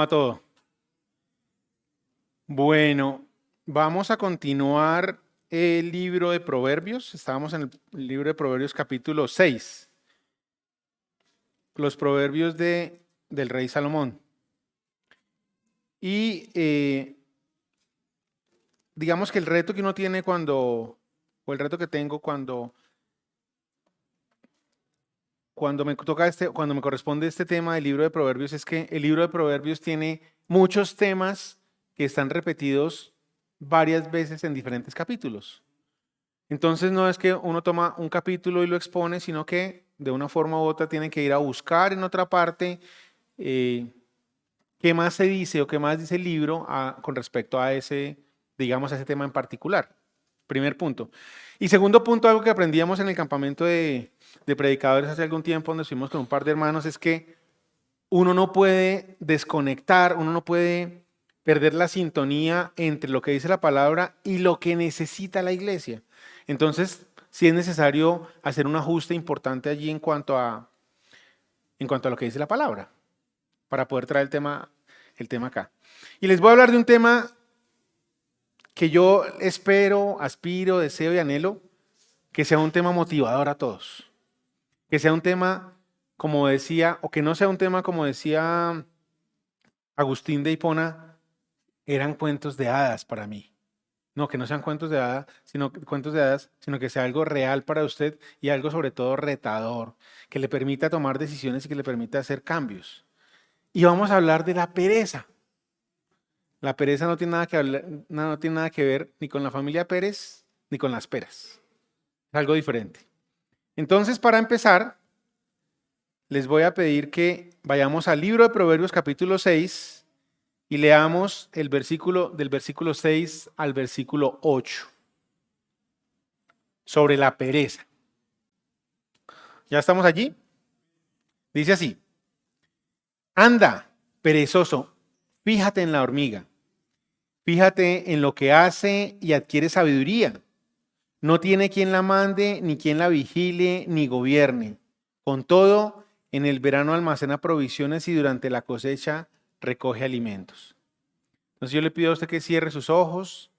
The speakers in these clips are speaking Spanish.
va todo? Bueno, vamos a continuar el libro de Proverbios. Estábamos en el libro de Proverbios capítulo 6. Los proverbios del rey Salomón. Y digamos que el reto que uno tiene o el reto que tengo cuando me corresponde este tema del libro de Proverbios es que el libro de Proverbios tiene muchos temas que están repetidos varias veces en diferentes capítulos. Entonces no es que uno toma un capítulo y lo expone, sino que de una forma u otra tienen que ir a buscar en otra parte qué más se dice o qué más dice el libro con respecto a ese tema en particular. Primer punto. Y segundo punto, algo que aprendíamos en el campamento de predicadores hace algún tiempo, donde estuvimos con un par de hermanos, es que uno no puede desconectar, uno no puede perder la sintonía entre lo que dice la palabra y lo que necesita la iglesia. Entonces, sí es necesario hacer un ajuste importante allí en cuanto a lo que dice la palabra, para poder traer el tema acá. Y les voy a hablar de un tema que yo espero, aspiro, deseo y anhelo que sea un tema motivador a todos. Que sea un tema, como decía, o que no sea un tema como decía Agustín de Hipona, eran cuentos de hadas para mí. No, que no sean cuentos de hadas, sino que sea algo real para usted y algo sobre todo retador, que le permita tomar decisiones y que le permita hacer cambios. Y vamos a hablar de la pereza. La pereza no tiene nada que ver ni con la familia Pérez ni con las peras. Es algo diferente. Entonces, para empezar, les voy a pedir que vayamos al libro de Proverbios capítulo 6 y leamos del versículo 6 al versículo 8 sobre la pereza. ¿Ya estamos allí? Dice así: anda, perezoso, fíjate en la hormiga, fíjate en lo que hace y adquiere sabiduría. No tiene quien la mande, ni quien la vigile, ni gobierne. Con todo, en el verano almacena provisiones y durante la cosecha recoge alimentos. Entonces yo le pido a usted que cierre sus ojos,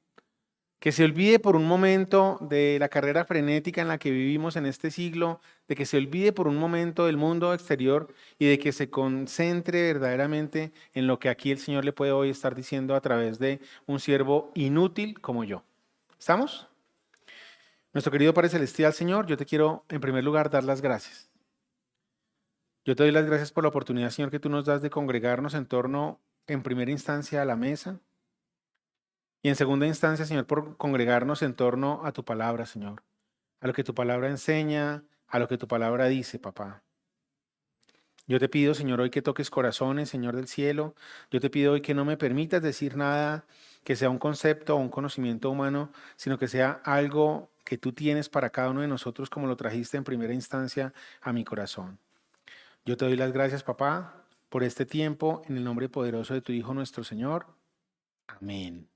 que se olvide por un momento de la carrera frenética en la que vivimos en este siglo, de que se olvide por un momento del mundo exterior y de que se concentre verdaderamente en lo que aquí el Señor le puede hoy estar diciendo a través de un siervo inútil como yo. ¿Estamos? Nuestro querido Padre Celestial, Señor, yo te quiero en primer lugar dar las gracias. Yo te doy las gracias por la oportunidad, Señor, que tú nos das de congregarnos en torno, en primera instancia, a la mesa y en segunda instancia, Señor, por congregarnos en torno a tu palabra, Señor, a lo que tu palabra enseña, a lo que tu palabra dice, papá. Yo te pido, Señor, hoy que toques corazones, Señor del cielo. Yo te pido hoy que no me permitas decir nada que sea un concepto o un conocimiento humano, sino que sea algo que tú tienes para cada uno de nosotros como lo trajiste en primera instancia a mi corazón. Yo te doy las gracias, papá, por este tiempo, en el nombre poderoso de tu Hijo nuestro Señor. Amén.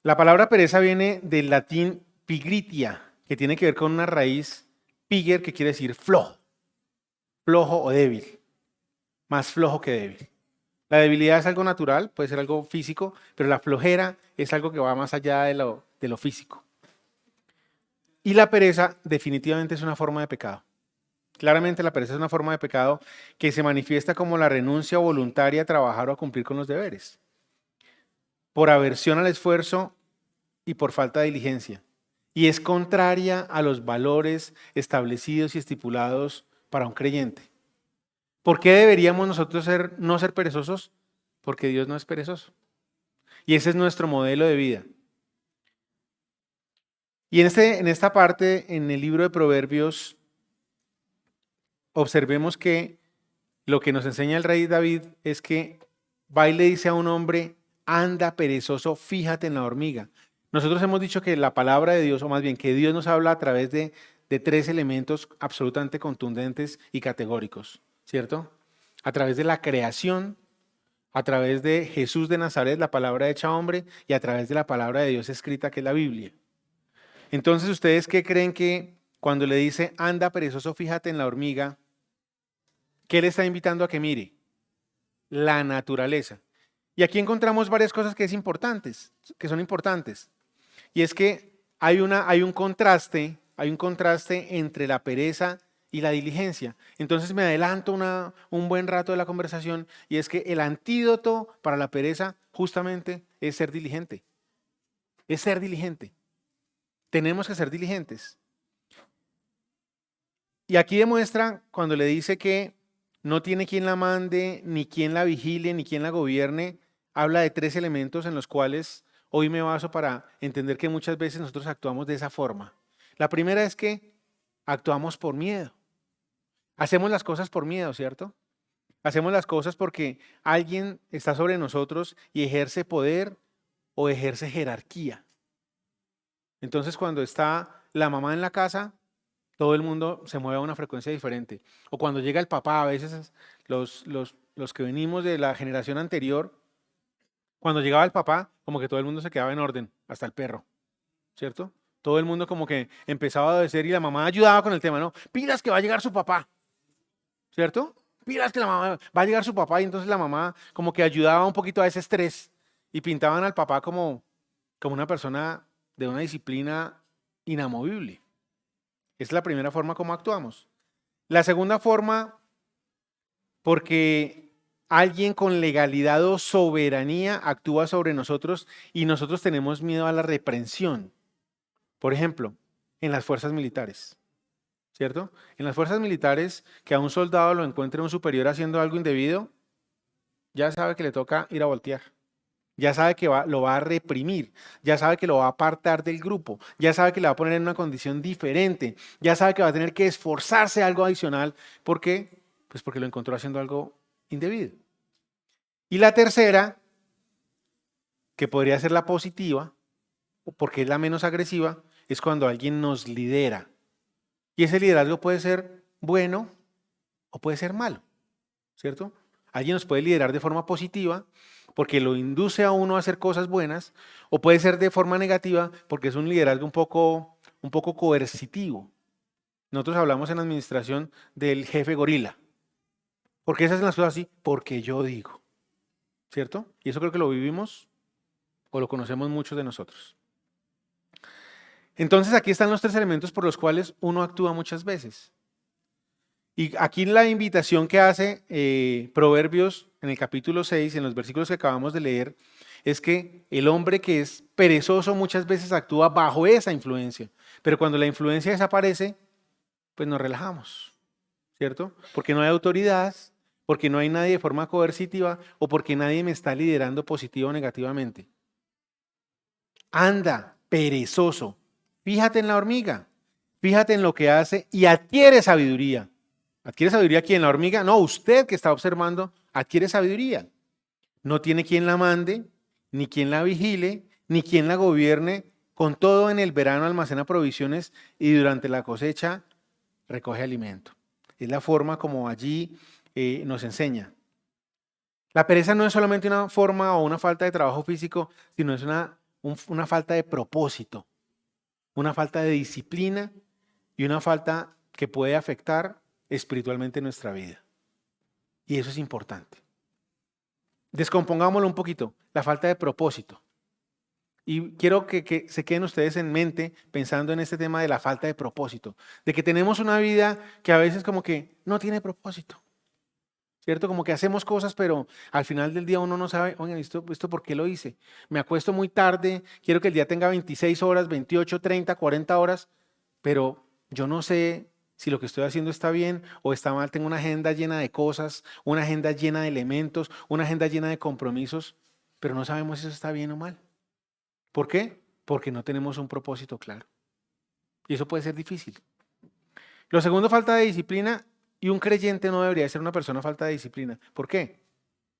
La palabra pereza viene del latín pigritia, que tiene que ver con una raíz piger, que quiere decir flojo o débil, más flojo que débil. La debilidad es algo natural, puede ser algo físico, pero la flojera es algo que va más allá de lo físico. Y la pereza definitivamente es una forma de pecado. Claramente la pereza es una forma de pecado que se manifiesta como la renuncia voluntaria a trabajar o a cumplir con los deberes, por aversión al esfuerzo y por falta de diligencia. Y es contraria a los valores establecidos y estipulados para un creyente. ¿Por qué deberíamos nosotros no ser perezosos? Porque Dios no es perezoso. Y ese es nuestro modelo de vida. Y en esta parte, en el libro de Proverbios, observemos que lo que nos enseña el rey David es que va y le dice a un hombre: anda perezoso, fíjate en la hormiga. Nosotros hemos dicho que la palabra de Dios, o más bien que Dios nos habla a través de tres elementos absolutamente contundentes y categóricos, ¿cierto? A través de la creación, a través de Jesús de Nazaret, la palabra hecha hombre, y a través de la palabra de Dios escrita, que es la Biblia. Entonces, ¿ustedes qué creen que cuando le dice anda perezoso, fíjate en la hormiga, qué le está invitando a que mire? la naturaleza. Y aquí encontramos varias cosas que son importantes. Y es que hay un contraste entre la pereza y la diligencia. Entonces me adelanto un buen rato de la conversación y es que el antídoto para la pereza justamente es ser diligente. Es ser diligente. Tenemos que ser diligentes. Y aquí demuestra cuando le dice que no tiene quien la mande, ni quien la vigile, ni quien la gobierne, habla de 3 elementos en los cuales hoy me baso para entender que muchas veces nosotros actuamos de esa forma. La primera es que actuamos por miedo. Hacemos las cosas por miedo, ¿cierto? Hacemos las cosas porque alguien está sobre nosotros y ejerce poder o ejerce jerarquía. Entonces, cuando está la mamá en la casa, todo el mundo se mueve a una frecuencia diferente. O cuando llega el papá, a veces los que venimos de la generación anterior, cuando llegaba el papá, como que todo el mundo se quedaba en orden, hasta el perro, ¿cierto? Todo el mundo como que empezaba a obedecer y la mamá ayudaba con el tema, ¿no? Pilas que va a llegar su papá, ¿cierto? Pilas que la mamá va a llegar su papá y entonces la mamá como que ayudaba un poquito a ese estrés y pintaban al papá como una persona de una disciplina inamovible. Es la primera forma como actuamos. La segunda forma, porque alguien con legalidad o soberanía actúa sobre nosotros y nosotros tenemos miedo a la reprensión. Por ejemplo, en las fuerzas militares, ¿cierto? En las fuerzas militares, que a un soldado lo encuentre un superior haciendo algo indebido, ya sabe que le toca ir a voltear. Ya sabe que lo va a reprimir, ya sabe que lo va a apartar del grupo, ya sabe que le va a poner en una condición diferente, ya sabe que va a tener que esforzarse algo adicional. ¿Por qué? Pues porque lo encontró haciendo algo indebido. Y la tercera, que podría ser la positiva, porque es la menos agresiva, es cuando alguien nos lidera. Y ese liderazgo puede ser bueno o puede ser malo, ¿cierto? Alguien nos puede liderar de forma positiva porque lo induce a uno a hacer cosas buenas, o puede ser de forma negativa porque es un liderazgo un poco coercitivo. Nosotros hablamos en administración del jefe gorila. ¿Por qué se hacen las cosas así? Porque yo digo, ¿cierto? Y eso creo que lo vivimos o lo conocemos muchos de nosotros. Entonces aquí están los 3 elementos por los cuales uno actúa muchas veces. Y aquí la invitación que hace Proverbios en el capítulo 6, en los versículos que acabamos de leer, es que el hombre que es perezoso muchas veces actúa bajo esa influencia, pero cuando la influencia desaparece, pues nos relajamos, ¿cierto? Porque no hay autoridad, porque no hay nadie de forma coercitiva o porque nadie me está liderando positivo o negativamente. Anda, perezoso, fíjate en la hormiga, fíjate en lo que hace y adquiere sabiduría. ¿Adquiere sabiduría quién? ¿La hormiga? No, usted que está observando adquiere sabiduría. No tiene quien la mande, ni quien la vigile, ni quien la gobierne. Con todo, en el verano almacena provisiones y durante la cosecha recoge alimento. Es la forma como allí nos enseña. La pereza no es solamente una forma o una falta de trabajo físico, sino es una falta de propósito, una falta de disciplina y una falta que puede afectar espiritualmente nuestra vida. Y eso es importante. Descompongámoslo un poquito, la falta de propósito. Y quiero que se queden ustedes en mente pensando en este tema de la falta de propósito, de que tenemos una vida que a veces como que no tiene propósito, ¿cierto? Como que hacemos cosas, pero al final del día uno no sabe, oigan, ¿esto por qué lo hice? Me acuesto muy tarde, quiero que el día tenga 26 horas, 28, 30, 40 horas, pero yo no sé si lo que estoy haciendo está bien o está mal. Tengo una agenda llena de cosas, una agenda llena de elementos, una agenda llena de compromisos, pero no sabemos si eso está bien o mal. ¿Por qué? Porque no tenemos un propósito claro. Y eso puede ser difícil. Lo segundo, falta de disciplina. Y un creyente no debería ser una persona falta de disciplina. ¿Por qué?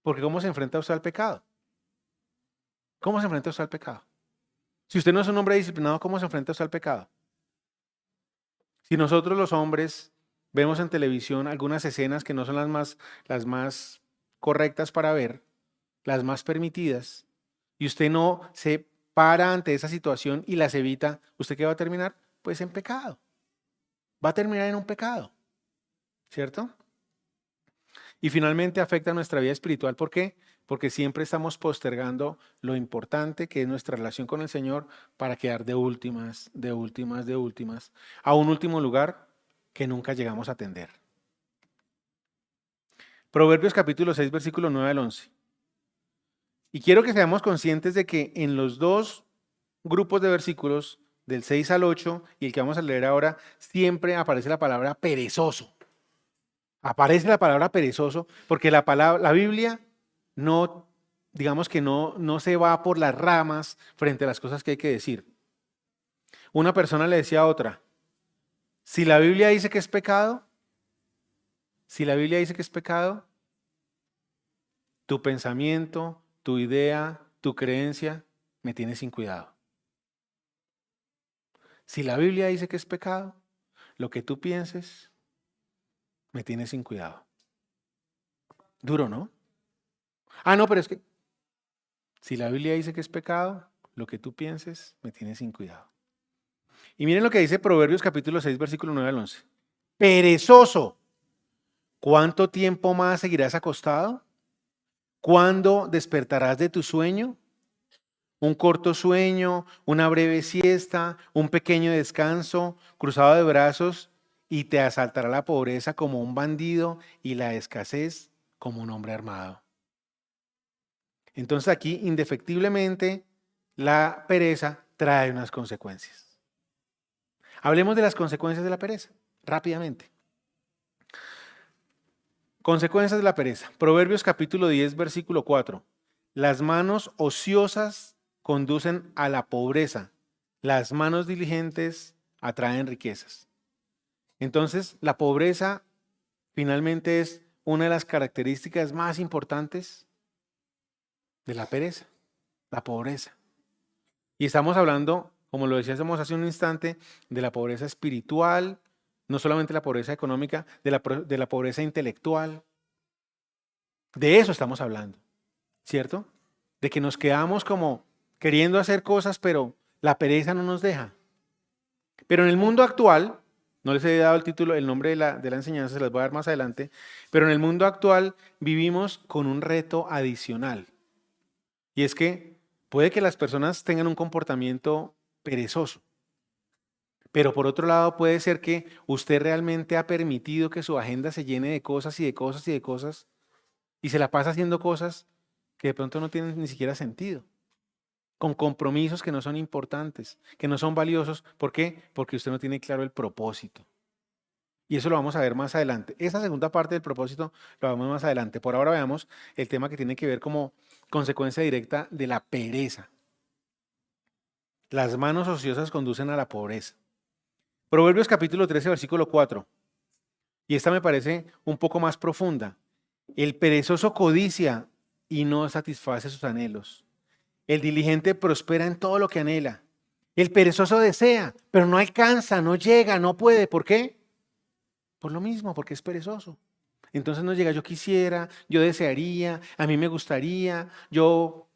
Porque ¿cómo se enfrenta usted al pecado? ¿Cómo se enfrenta usted al pecado? Si usted no es un hombre disciplinado, ¿cómo se enfrenta usted al pecado? Si nosotros los hombres vemos en televisión algunas escenas que no son las más correctas para ver, las más permitidas, y usted no se para ante esa situación y las evita, ¿usted qué va a terminar? Pues en pecado. Va a terminar en un pecado, ¿cierto? Y finalmente afecta nuestra vida espiritual. ¿Por qué? Porque siempre estamos postergando lo importante que es nuestra relación con el Señor para quedar de últimas, de últimas, de últimas, a un último lugar que nunca llegamos a atender. Proverbios capítulo 6, versículo 9 al 11. Y quiero que seamos conscientes de que en los dos grupos de versículos, del 6 al 8 y el que vamos a leer ahora, siempre aparece la palabra perezoso. Aparece la palabra perezoso porque la Biblia no, digamos que no se va por las ramas frente a las cosas que hay que decir. Una persona le decía a otra, si la Biblia dice que es pecado, si la Biblia dice que es pecado, tu pensamiento, tu idea, tu creencia me tiene sin cuidado. Si la Biblia dice que es pecado, lo que tú pienses me tiene sin cuidado. Duro, ¿no? No, pero es que si la Biblia dice que es pecado, lo que tú pienses me tiene sin cuidado. Y miren lo que dice Proverbios capítulo 6, versículo 9 al 11. Perezoso, ¿cuánto tiempo más seguirás acostado? ¿Cuándo despertarás de tu sueño? Un corto sueño, una breve siesta, un pequeño descanso, cruzado de brazos, y te asaltará la pobreza como un bandido y la escasez como un hombre armado. Entonces aquí, indefectiblemente, la pereza trae unas consecuencias. Hablemos de las consecuencias de la pereza, rápidamente. Consecuencias de la pereza. Proverbios capítulo 10, versículo 4. Las manos ociosas conducen a la pobreza. Las manos diligentes atraen riquezas. Entonces, la pobreza finalmente es una de las características más importantes de la pereza, la pobreza. Y estamos hablando, como lo decíamos hace un instante, de la pobreza espiritual, no solamente la pobreza económica, de la pobreza intelectual. De eso estamos hablando, ¿cierto? De que nos quedamos como queriendo hacer cosas, pero la pereza no nos deja. Pero en el mundo actual, no les he dado el título, el nombre de la enseñanza, se las voy a dar más adelante, pero en el mundo actual vivimos con un reto adicional. Y es que puede que las personas tengan un comportamiento perezoso, pero por otro lado puede ser que usted realmente ha permitido que su agenda se llene de cosas y de cosas y de cosas y se la pasa haciendo cosas que de pronto no tienen ni siquiera sentido, con compromisos que no son importantes, que no son valiosos. ¿Por qué? Porque usted no tiene claro el propósito. Y eso lo vamos a ver más adelante. Esa segunda parte del propósito lo vemos más adelante. Por ahora veamos el tema que tiene que ver como consecuencia directa de la pereza. Las manos ociosas conducen a la pobreza. Proverbios capítulo 13, versículo 4. Y esta me parece un poco más profunda. El perezoso codicia y no satisface sus anhelos. El diligente prospera en todo lo que anhela. El perezoso desea, pero no alcanza, no llega, no puede. ¿Por qué? Por lo mismo, porque es perezoso. Entonces no llega, yo quisiera, yo desearía, a mí me gustaría, yo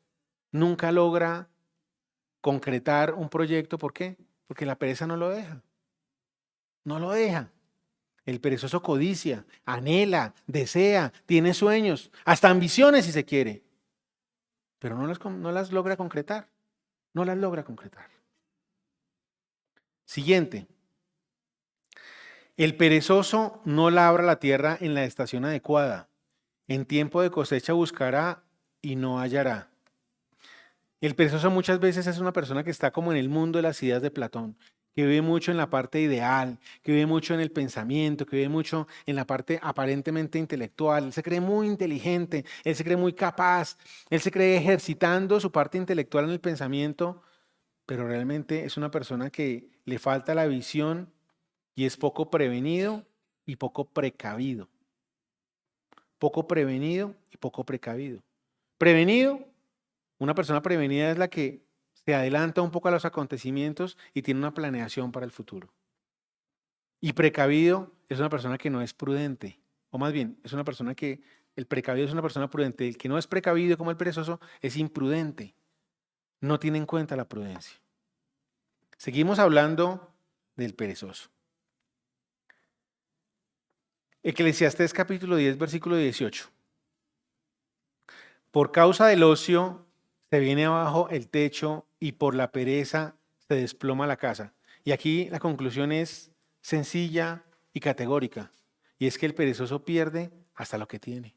nunca logra concretar un proyecto. ¿Por qué? Porque la pereza no lo deja. No lo deja. El perezoso codicia, anhela, desea, tiene sueños, hasta ambiciones si se quiere, pero no las logra concretar. No las logra concretar. Siguiente. El perezoso no labra la tierra en la estación adecuada. En tiempo de cosecha buscará y no hallará. El perezoso muchas veces es una persona que está como en el mundo de las ideas de Platón, que vive mucho en la parte ideal, que vive mucho en el pensamiento, que vive mucho en la parte aparentemente intelectual. Él se cree muy inteligente, él se cree muy capaz, él se cree ejercitando su parte intelectual en el pensamiento, pero realmente es una persona que le falta la visión y es poco prevenido y poco precavido. Poco prevenido y poco precavido. Prevenido, una persona prevenida es la que se adelanta un poco a los acontecimientos y tiene una planeación para el futuro. Y precavido es una persona que no es prudente, o más bien, es una persona que, el precavido es una persona prudente, el que no es precavido como el perezoso es imprudente, no tiene en cuenta la prudencia. Seguimos hablando del perezoso. Eclesiastés capítulo 10, versículo 18. Por causa del ocio se viene abajo el techo y por la pereza se desploma la casa. Y aquí la conclusión es sencilla y categórica. Y es que el perezoso pierde hasta lo que tiene.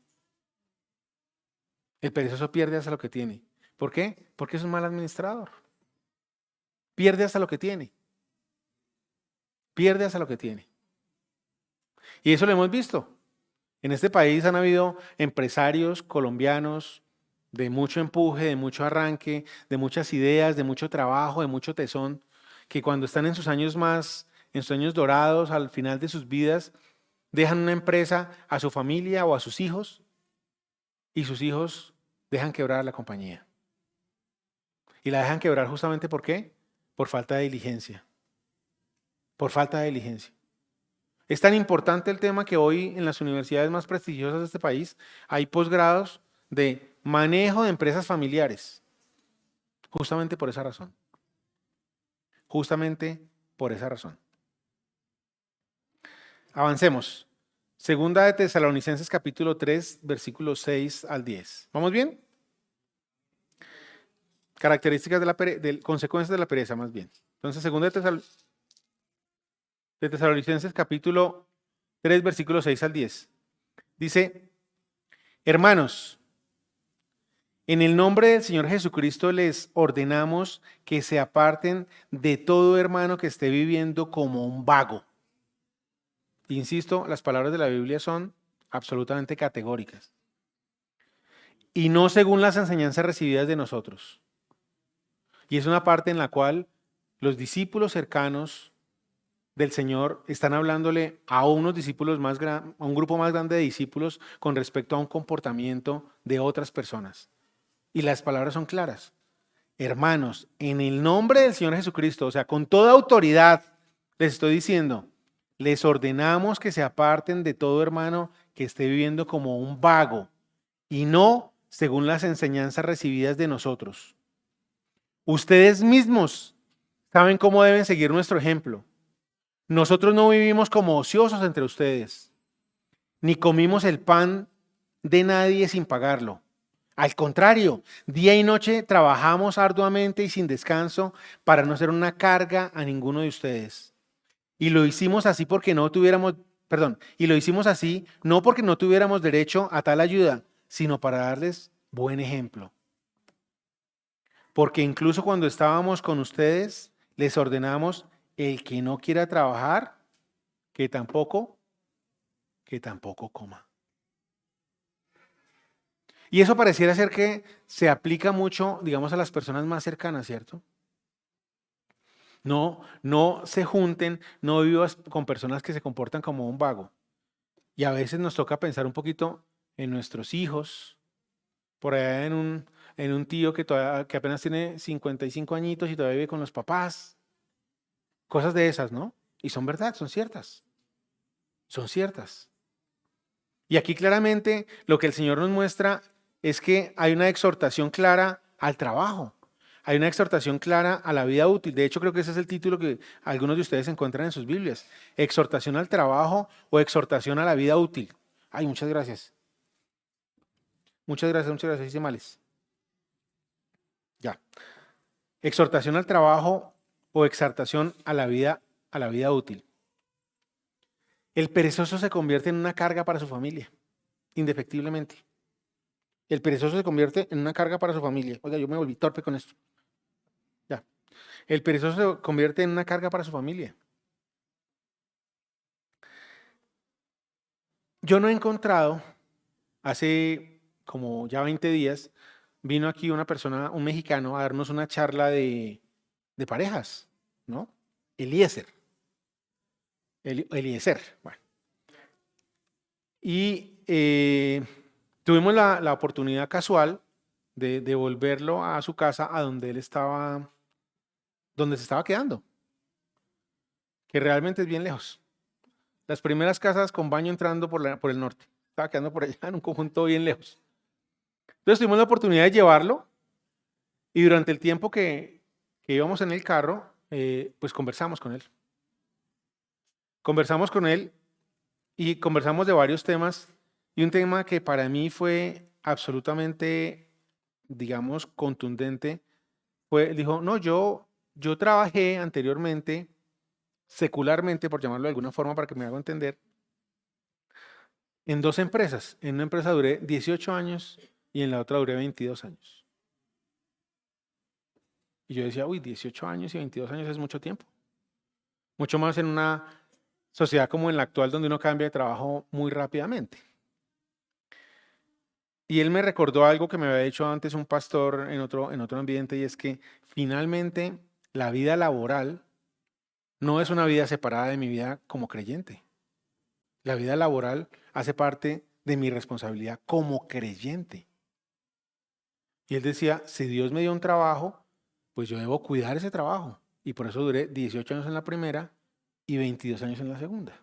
El perezoso pierde hasta lo que tiene. ¿Por qué? Porque es un mal administrador. Pierde hasta lo que tiene. Pierde hasta lo que tiene. Y eso lo hemos visto. En este país han habido empresarios colombianos de mucho empuje, de mucho arranque, de muchas ideas, de mucho trabajo, de mucho tesón, que cuando están en sus años en sus años dorados, al final de sus vidas, dejan una empresa a su familia o a sus hijos y sus hijos dejan quebrar la compañía. Y la dejan quebrar justamente ¿por qué? Por falta de diligencia. Por falta de diligencia. Es tan importante el tema que hoy en las universidades más prestigiosas de este país hay posgrados de manejo de empresas familiares. Justamente por esa razón. Justamente por esa razón. Avancemos. Segunda de Tesalonicenses capítulo 3, versículos 6 al 10. ¿Vamos bien? Características de consecuencias de la pereza, más bien. Entonces, segunda de Tesalonicenses capítulo 3, versículos 6 al 10. Dice, hermanos, en el nombre del Señor Jesucristo les ordenamos que se aparten de todo hermano que esté viviendo como un vago. Insisto, las palabras de la Biblia son absolutamente categóricas. Y no según las enseñanzas recibidas de nosotros. Y es una parte en la cual los discípulos cercanos del Señor están hablándole a unos discípulos a un grupo más grande de discípulos con respecto a un comportamiento de otras personas. Y las palabras son claras. Hermanos, en el nombre del Señor Jesucristo, o sea, con toda autoridad, les estoy diciendo, les ordenamos que se aparten de todo hermano que esté viviendo como un vago y no según las enseñanzas recibidas de nosotros. Ustedes mismos saben cómo deben seguir nuestro ejemplo. Nosotros no vivimos como ociosos entre ustedes, ni comimos el pan de nadie sin pagarlo. Al contrario, día y noche trabajamos arduamente y sin descanso para no ser una carga a ninguno de ustedes. Y lo hicimos así y lo hicimos así no porque no tuviéramos derecho a tal ayuda, sino para darles buen ejemplo. Porque incluso cuando estábamos con ustedes, les ordenamos el que no quiera trabajar, que tampoco coma. Y eso pareciera ser que se aplica mucho, digamos, a las personas más cercanas, ¿cierto? No se junten, no vivas con personas que se comportan como un vago. Y a veces nos toca pensar un poquito en nuestros hijos, por allá en un tío que apenas tiene 55 añitos y todavía vive con los papás. Cosas de esas, ¿no? Y son verdad, son ciertas. Son ciertas. Y aquí claramente lo que el Señor nos muestra es que hay una exhortación clara al trabajo. Hay una exhortación clara a la vida útil. De hecho, creo que ese es el título que algunos de ustedes encuentran en sus Biblias. Exhortación al trabajo o exhortación a la vida útil. Ay, muchas gracias. Muchas gracias, dice Males. Ya. Exhortación al trabajo o exhortación a la vida útil. El perezoso se convierte en una carga para su familia, indefectiblemente. El perezoso se convierte en una carga para su familia. Oiga, yo me volví torpe con esto. Ya. El perezoso se convierte en una carga para su familia. Yo no he encontrado, hace como ya 20 días, vino aquí una persona, un mexicano, a darnos una charla de parejas, ¿no? Eliezer. Eliezer. Bueno. Y tuvimos la oportunidad casual de devolverlo a su casa, a donde él estaba, donde se estaba quedando, que realmente es bien lejos. Las primeras casas con baño entrando por el norte. Estaba quedando por allá en un conjunto bien lejos. Entonces tuvimos la oportunidad de llevarlo y durante el tiempo que íbamos en el carro, pues conversamos con él. Conversamos con él y conversamos de varios temas, y un tema que para mí fue absolutamente, digamos, contundente, dijo, no, yo trabajé anteriormente, secularmente, por llamarlo de alguna forma para que me haga entender, en dos empresas. En una empresa duré 18 años y en la otra duré 22 años. Y yo decía, uy, 18 años y 22 años es mucho tiempo. Mucho más en una sociedad como en la actual, donde uno cambia de trabajo muy rápidamente. Y él me recordó algo que me había dicho antes un pastor en otro ambiente, y es que finalmente la vida laboral no es una vida separada de mi vida como creyente. La vida laboral hace parte de mi responsabilidad como creyente. Y él decía, si Dios me dio un trabajo, pues yo debo cuidar ese trabajo. Y por eso duré 18 años en la primera y 22 años en la segunda.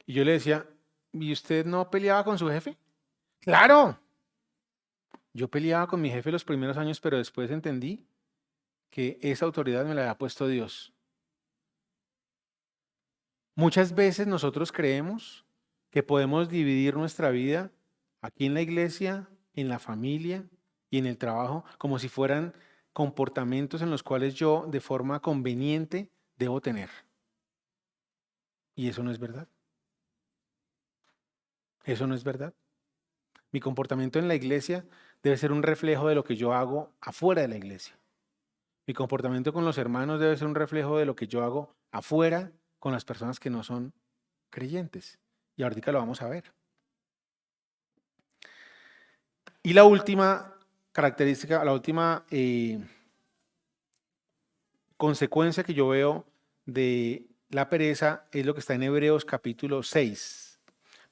Y yo le decía, ¿y usted no peleaba con su jefe? Claro. Yo peleaba con mi jefe los primeros años, pero después entendí que esa autoridad me la había puesto Dios. Muchas veces nosotros creemos que podemos dividir nuestra vida aquí en la iglesia, en la familia y en el trabajo como si fueran comportamientos en los cuales yo de forma conveniente debo tener. Y eso no es verdad. Eso no es verdad. Mi comportamiento en la iglesia debe ser un reflejo de lo que yo hago afuera de la iglesia. Mi comportamiento con los hermanos debe ser un reflejo de lo que yo hago afuera con las personas que no son creyentes. Y ahorita lo vamos a ver. Y la última característica, la última consecuencia que yo veo de la pereza es lo que está en Hebreos capítulo 6,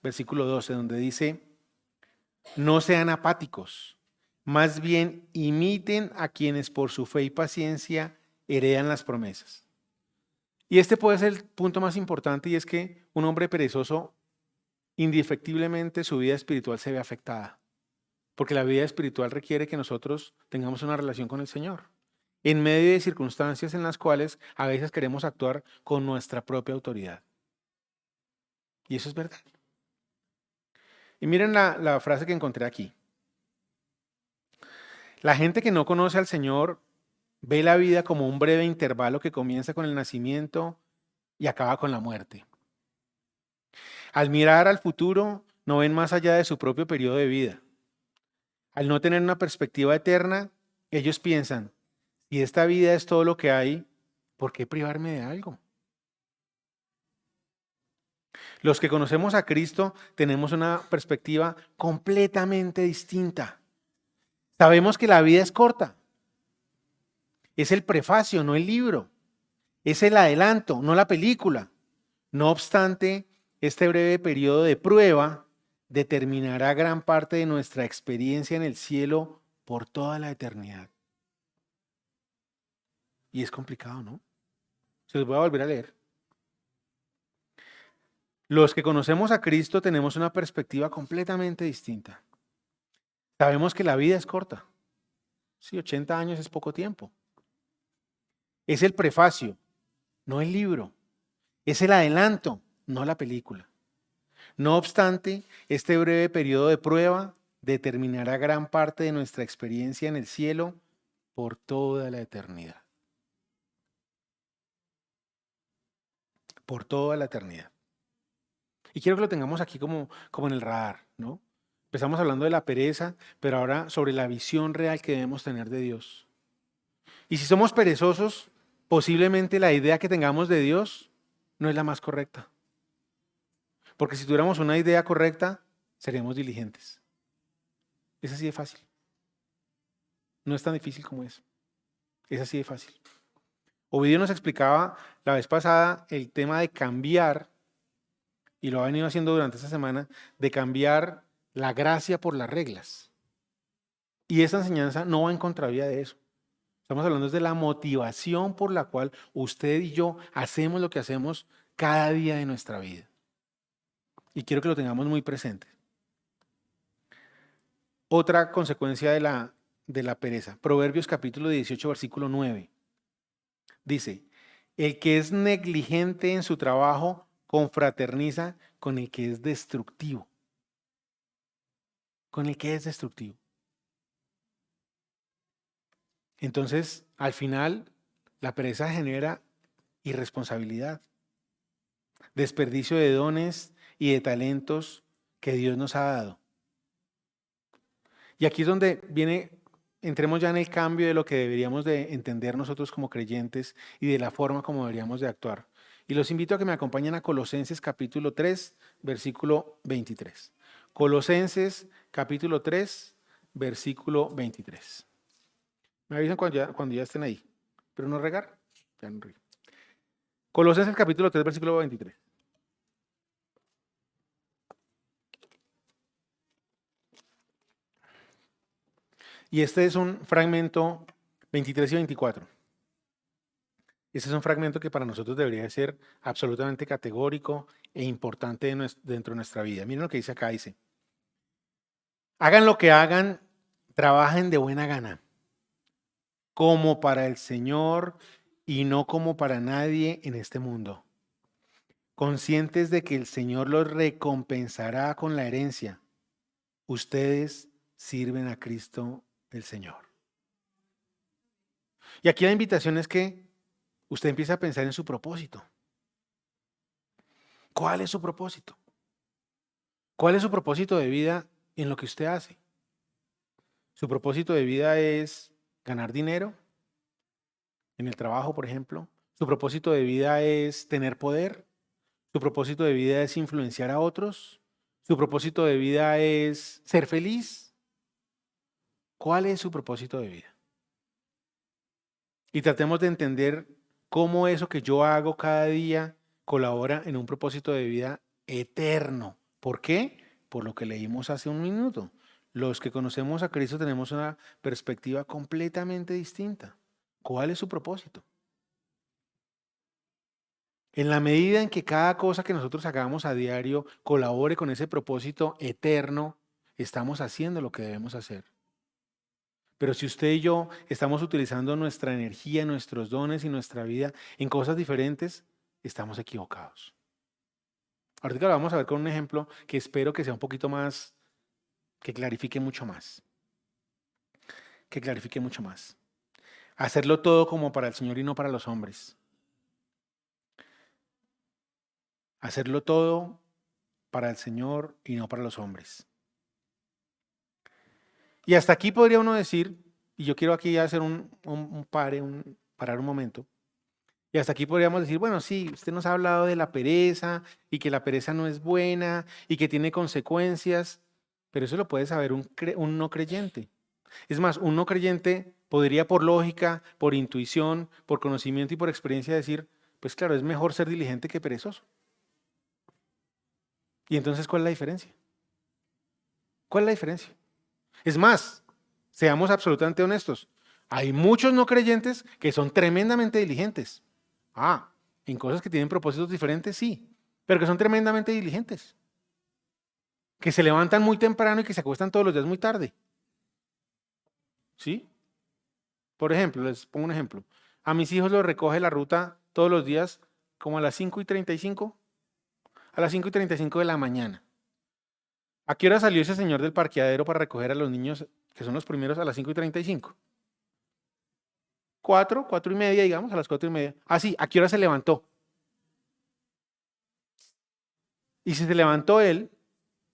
versículo 12, donde dice, no sean apáticos, más bien imiten a quienes por su fe y paciencia heredan las promesas. Y este puede ser el punto más importante, y es que un hombre perezoso, indefectiblemente su vida espiritual se ve afectada, porque la vida espiritual requiere que nosotros tengamos una relación con el Señor, en medio de circunstancias en las cuales a veces queremos actuar con nuestra propia autoridad. Y eso es verdad. Y miren la frase que encontré aquí. La gente que no conoce al Señor ve la vida como un breve intervalo que comienza con el nacimiento y acaba con la muerte. Al mirar al futuro, no ven más allá de su propio periodo de vida. Al no tener una perspectiva eterna, ellos piensan, si esta vida es todo lo que hay, ¿por qué privarme de algo? Los que conocemos a Cristo tenemos una perspectiva completamente distinta. Sabemos que la vida es corta. Es el prefacio, no el libro. Es el adelanto, no la película. No obstante, este breve periodo de prueba determinará gran parte de nuestra experiencia en el cielo por toda la eternidad. Y es complicado, ¿no? Se los voy a volver a leer. Los que conocemos a Cristo tenemos una perspectiva completamente distinta. Sabemos que la vida es corta. Sí, 80 años es poco tiempo. Es el prefacio, no el libro. Es el adelanto, no la película. No obstante, este breve periodo de prueba determinará gran parte de nuestra experiencia en el cielo por toda la eternidad. Por toda la eternidad. Y quiero que lo tengamos aquí como en el radar, ¿no? Empezamos hablando de la pereza, pero ahora sobre la visión real que debemos tener de Dios. Y si somos perezosos, posiblemente la idea que tengamos de Dios no es la más correcta. Porque si tuviéramos una idea correcta, seríamos diligentes. Es así de fácil. No es tan difícil como es. Es así de fácil. Ovidio nos explicaba la vez pasada el tema de cambiar, y lo ha venido haciendo durante esta semana, de cambiar la gracia por las reglas. Y esta enseñanza no va en contravía de eso. Estamos hablando de la motivación por la cual usted y yo hacemos lo que hacemos cada día de nuestra vida. Y quiero que lo tengamos muy presente. Otra consecuencia de la pereza. Proverbios capítulo 18, versículo 9. Dice, el que es negligente en su trabajo confraterniza con el que es destructivo. Con el que es destructivo. Entonces, al final, la pereza genera irresponsabilidad, desperdicio de dones y de talentos que Dios nos ha dado. Y aquí es donde entremos ya en el cambio de lo que deberíamos de entender nosotros como creyentes y de la forma como deberíamos de actuar. Y los invito a que me acompañen a Colosenses capítulo 3, versículo 23. Colosenses capítulo 3, versículo 23. Me avisan cuando ya estén ahí. Pero no regar. Ya no regar. Colosenses capítulo 3, versículo 23. Y este es un fragmento 23 y 24. Este es un fragmento que para nosotros debería ser absolutamente categórico e importante dentro de nuestra vida. Miren lo que dice acá, dice: hagan lo que hagan, trabajen de buena gana, como para el Señor y no como para nadie en este mundo, conscientes de que el Señor los recompensará con la herencia. Ustedes sirven a Cristo el Señor. Y aquí la invitación es que usted empiece a pensar en su propósito. ¿Cuál es su propósito? ¿Cuál es su propósito de vida en lo que usted hace? ¿Su propósito de vida es ganar dinero en el trabajo, por ejemplo? ¿Su propósito de vida es tener poder? ¿Su propósito de vida es influenciar a otros? ¿Su propósito de vida es ser feliz? ¿Cuál es su propósito de vida? Y tratemos de entender cómo eso que yo hago cada día colabora en un propósito de vida eterno. ¿Por qué? Por lo que leímos hace un minuto. Los que conocemos a Cristo tenemos una perspectiva completamente distinta. ¿Cuál es su propósito? En la medida en que cada cosa que nosotros hagamos a diario colabore con ese propósito eterno, estamos haciendo lo que debemos hacer. Pero si usted y yo estamos utilizando nuestra energía, nuestros dones y nuestra vida en cosas diferentes, estamos equivocados. Ahorita lo vamos a ver con un ejemplo que espero que sea un poquito más, que clarifique mucho más. Que clarifique mucho más. Hacerlo todo como para el Señor y no para los hombres. Hacerlo todo para el Señor y no para los hombres. Y hasta aquí podría uno decir, y yo quiero aquí hacer parar un momento. Y hasta aquí podríamos decir, bueno, sí, usted nos ha hablado de la pereza y que la pereza no es buena y que tiene consecuencias, pero eso lo puede saber un no creyente. Es más, un no creyente podría por lógica, por intuición, por conocimiento y por experiencia decir, pues claro, es mejor ser diligente que perezoso. Y entonces, ¿cuál es la diferencia? ¿Cuál es la diferencia? Es más, seamos absolutamente honestos. Hay muchos no creyentes que son tremendamente diligentes. En cosas que tienen propósitos diferentes, sí, pero que son tremendamente diligentes. Que se levantan muy temprano y que se acuestan todos los días muy tarde. ¿Sí? Por ejemplo, les pongo un ejemplo. A mis hijos los recoge la ruta todos los días como a las 5:35. A las 5:35 de la mañana. ¿A qué hora salió ese señor del parqueadero para recoger a los niños que son los primeros a las 5:35? 4:30, digamos, a las 4:30. Sí, ¿a qué hora se levantó? Y si se levantó él,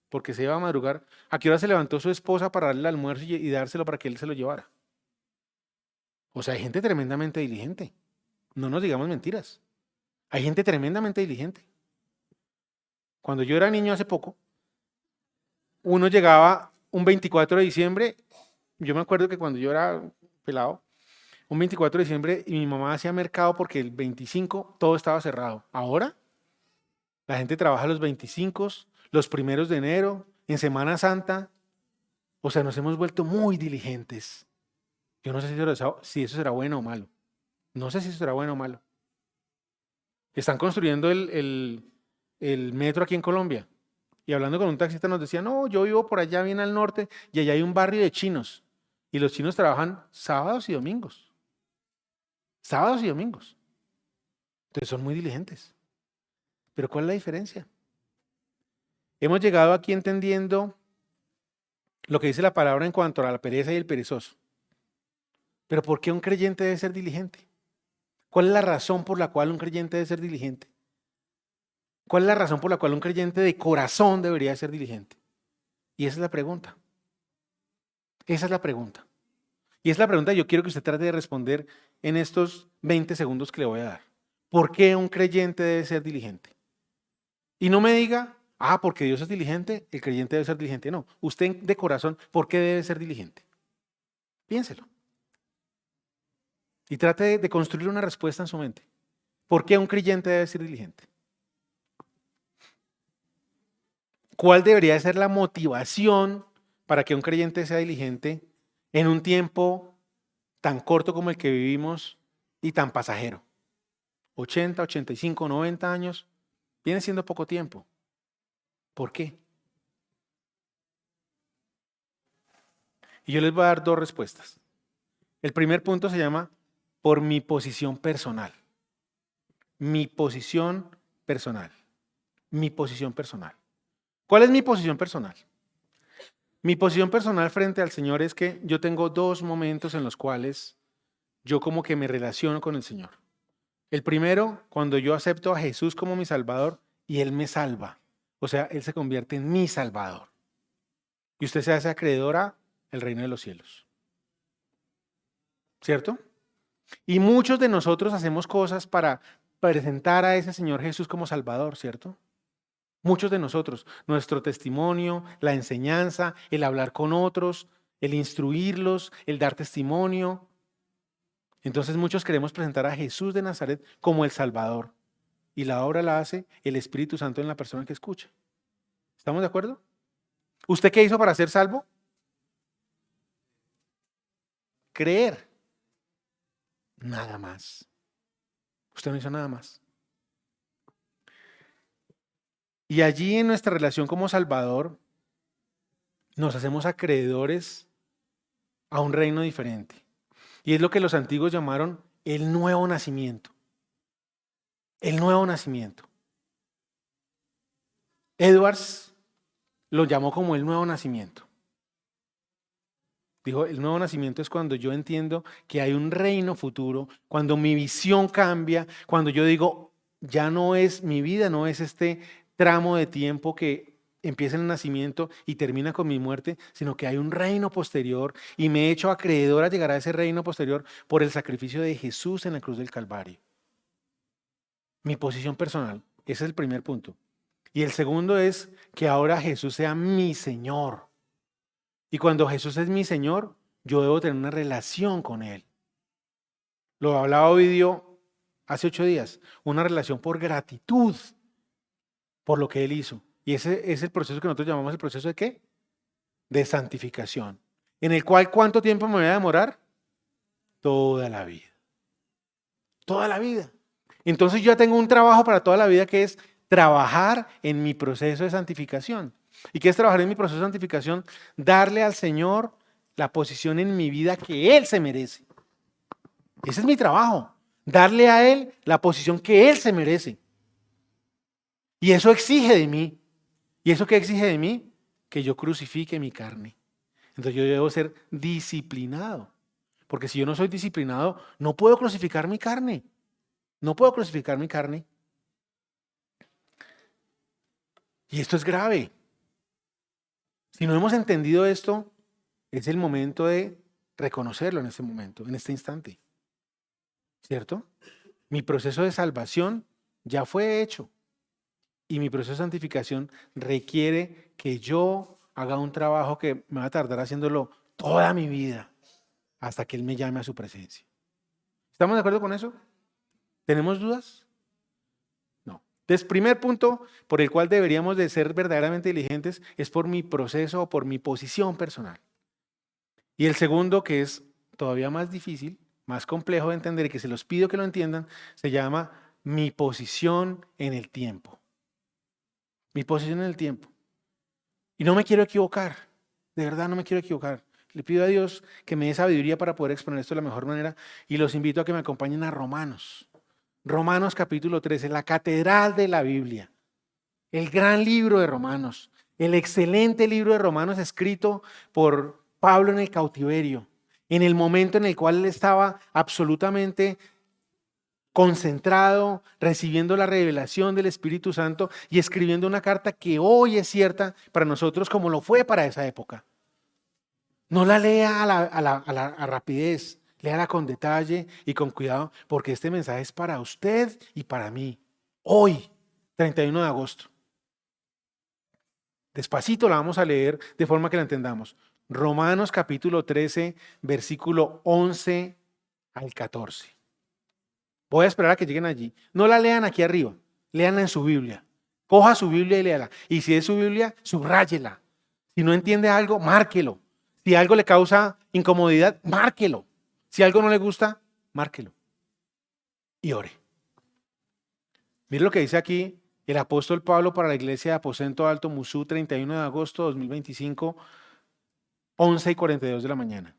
porque se iba a madrugar, ¿a qué hora se levantó su esposa para darle el almuerzo y dárselo para que él se lo llevara? O sea, hay gente tremendamente diligente. No nos digamos mentiras. Hay gente tremendamente diligente. Cuando yo era niño hace poco, uno llegaba un 24 de diciembre, yo me acuerdo que cuando yo era pelado, un 24 de diciembre y mi mamá hacía mercado porque el 25 todo estaba cerrado. Ahora la gente trabaja los 25, los primeros de enero, en Semana Santa. O sea, nos hemos vuelto muy diligentes. Yo no sé si eso será bueno o malo. No sé si eso será bueno o malo. Están construyendo el metro aquí en Colombia. Y hablando con un taxista nos decía, no, yo vivo por allá bien al norte y allá hay un barrio de chinos. Y los chinos trabajan sábados y domingos. Sábados y domingos. Entonces son muy diligentes. Pero ¿cuál es la diferencia? Hemos llegado aquí entendiendo lo que dice la palabra en cuanto a la pereza y el perezoso. Pero ¿por qué un creyente debe ser diligente? ¿Cuál es la razón por la cual un creyente debe ser diligente? ¿Cuál es la razón por la cual un creyente de corazón debería ser diligente? Y esa es la pregunta. Esa es la pregunta. Y es la pregunta que yo quiero que usted trate de responder en estos 20 segundos que le voy a dar. ¿Por qué un creyente debe ser diligente? Y no me diga, porque Dios es diligente, el creyente debe ser diligente. No, usted de corazón, ¿por qué debe ser diligente? Piénselo. Y trate de construir una respuesta en su mente. ¿Por qué un creyente debe ser diligente? ¿Cuál debería ser la motivación para que un creyente sea diligente en un tiempo tan corto como el que vivimos y tan pasajero? 80, 85, 90 años, viene siendo poco tiempo. ¿Por qué? Y yo les voy a dar dos respuestas. El primer punto se llama por mi posición personal. Mi posición personal. Mi posición personal. ¿Cuál es mi posición personal? Mi posición personal frente al Señor es que yo tengo dos momentos en los cuales yo como que me relaciono con el Señor. El primero, cuando yo acepto a Jesús como mi Salvador y Él me salva. O sea, Él se convierte en mi Salvador. Y usted se hace acreedora al reino de los cielos. ¿Cierto? Y muchos de nosotros hacemos cosas para presentar a ese Señor Jesús como Salvador, ¿cierto? Muchos de nosotros, nuestro testimonio, la enseñanza, el hablar con otros, el instruirlos, el dar testimonio. Entonces muchos queremos presentar a Jesús de Nazaret como el Salvador. Y la obra la hace el Espíritu Santo en la persona que escucha. ¿Estamos de acuerdo? ¿Usted qué hizo para ser salvo? Creer. Nada más. Usted no hizo nada más. Y allí en nuestra relación como Salvador, nos hacemos acreedores a un reino diferente. Y es lo que los antiguos llamaron el nuevo nacimiento. El nuevo nacimiento. Edwards lo llamó como el nuevo nacimiento. Dijo, el nuevo nacimiento es cuando yo entiendo que hay un reino futuro, cuando mi visión cambia, cuando yo digo, ya no es mi vida, no es este tramo de tiempo que empieza en el nacimiento y termina con mi muerte, sino que hay un reino posterior y me he hecho acreedor a llegar a ese reino posterior por el sacrificio de Jesús en la cruz del Calvario. Mi posición personal, ese es el primer punto. Y el segundo es que ahora Jesús sea mi Señor. Y cuando Jesús es mi Señor, yo debo tener una relación con Él. Lo hablaba Ovidio hace 8 días, una relación por gratitud por lo que Él hizo. Y ese es el proceso que nosotros llamamos el proceso de ¿qué? De santificación. En el cual, ¿cuánto tiempo me voy a demorar? Toda la vida. Toda la vida. Entonces yo ya tengo un trabajo para toda la vida que es trabajar en mi proceso de santificación. ¿Y qué es trabajar en mi proceso de santificación? Darle al Señor la posición en mi vida que Él se merece. Ese es mi trabajo. Darle a Él la posición que Él se merece. Y eso exige de mí. ¿Y eso qué exige de mí? Que yo crucifique mi carne. Entonces yo debo ser disciplinado. Porque si yo no soy disciplinado, no puedo crucificar mi carne. No puedo crucificar mi carne. Y esto es grave. Si no hemos entendido esto, es el momento de reconocerlo en este momento, en este instante. ¿Cierto? Mi proceso de salvación ya fue hecho. Y mi proceso de santificación requiere que yo haga un trabajo que me va a tardar haciéndolo toda mi vida hasta que Él me llame a su presencia. ¿Estamos de acuerdo con eso? ¿Tenemos dudas? No. Entonces, primer punto por el cual deberíamos de ser verdaderamente diligentes es por mi proceso o por mi posición personal. Y el segundo, que es todavía más difícil, más complejo de entender y que se los pido que lo entiendan, se llama mi posición en el tiempo. Mi posición en el tiempo. Y no me quiero equivocar, de verdad no me quiero equivocar. Le pido a Dios que me dé sabiduría para poder exponer esto de la mejor manera y los invito a que me acompañen a Romanos. Romanos capítulo 13, la catedral de la Biblia, el gran libro de Romanos, el excelente libro de Romanos escrito por Pablo en el cautiverio, en el momento en el cual él estaba absolutamente concentrado, recibiendo la revelación del Espíritu Santo y escribiendo una carta que hoy es cierta para nosotros como lo fue para esa época. No la lea a rapidez, léala con detalle y con cuidado, porque este mensaje es para usted y para mí. Hoy, 31 de agosto. Despacito la vamos a leer de forma que la entendamos. Romanos capítulo 13, versículo 11 al 14. Voy a esperar a que lleguen allí. No la lean aquí arriba, léanla en su Biblia. Coja su Biblia y léala. Y si es su Biblia, subráyela. Si no entiende algo, márquelo. Si algo le causa incomodidad, márquelo. Si algo no le gusta, márquelo. Y ore. Mire lo que dice aquí el apóstol Pablo para la iglesia de Aposento Alto, Musú, 31 de agosto de 2025, 11:42 de la mañana.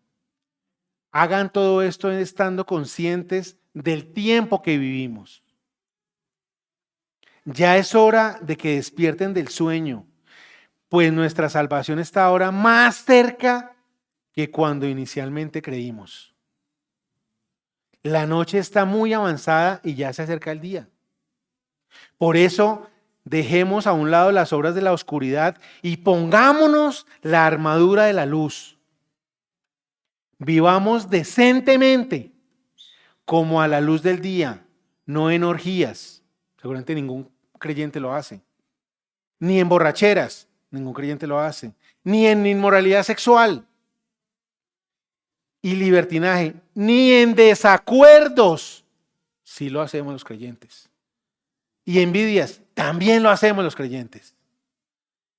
Hagan todo esto estando conscientes del tiempo que vivimos. Ya es hora de que despierten del sueño, pues nuestra salvación está ahora más cerca que cuando inicialmente creímos. La noche está muy avanzada y ya se acerca el día. Por eso, dejemos a un lado las obras de la oscuridad y pongámonos la armadura de la luz. Vivamos decentemente, como a la luz del día, no en orgías. Seguramente ningún creyente lo hace. Ni en borracheras, ningún creyente lo hace. Ni en inmoralidad sexual y libertinaje, ni en desacuerdos. Sí lo hacemos los creyentes. Y envidias, también lo hacemos los creyentes.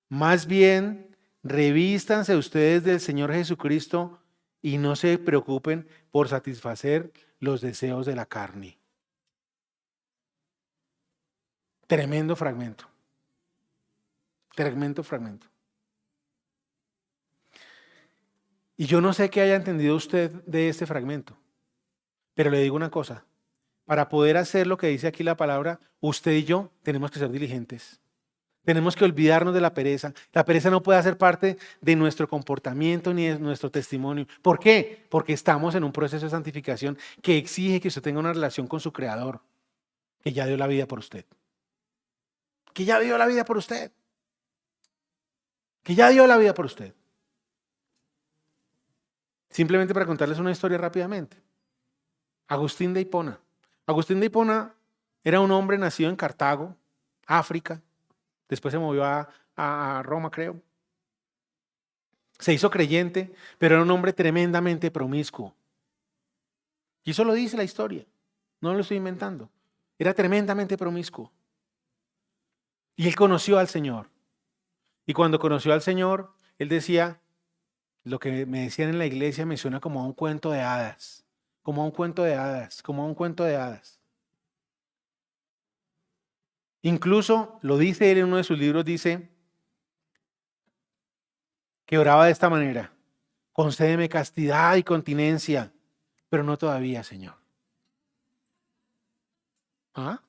Más bien, revístanse ustedes del Señor Jesucristo y no se preocupen por satisfacer los deseos de la carne. Tremendo fragmento. Tremendo fragmento. Y yo no sé qué haya entendido usted de este fragmento, pero le digo una cosa. Para poder hacer lo que dice aquí la palabra, usted y yo tenemos que ser diligentes. Tenemos que olvidarnos de la pereza. La pereza no puede hacer parte de nuestro comportamiento ni de nuestro testimonio. ¿Por qué? Porque estamos en un proceso de santificación que exige que usted tenga una relación con su Creador, que ya dio la vida por usted. Que ya dio la vida por usted. Que ya dio la vida por usted. Simplemente para contarles una historia rápidamente. Agustín de Hipona. Agustín de Hipona era un hombre nacido en Cartago, África. Después se movió a Roma, creo. Se hizo creyente, pero era un hombre tremendamente promiscuo. Y eso lo dice la historia. No lo estoy inventando. Era tremendamente promiscuo. Y él conoció al Señor. Y cuando conoció al Señor, él decía, lo que me decían en la iglesia me suena como a un cuento de hadas. Como a un cuento de hadas, como a un cuento de hadas. Incluso lo dice él en uno de sus libros, dice que oraba de esta manera: concédeme castidad y continencia, pero no todavía, Señor. ¿Ah?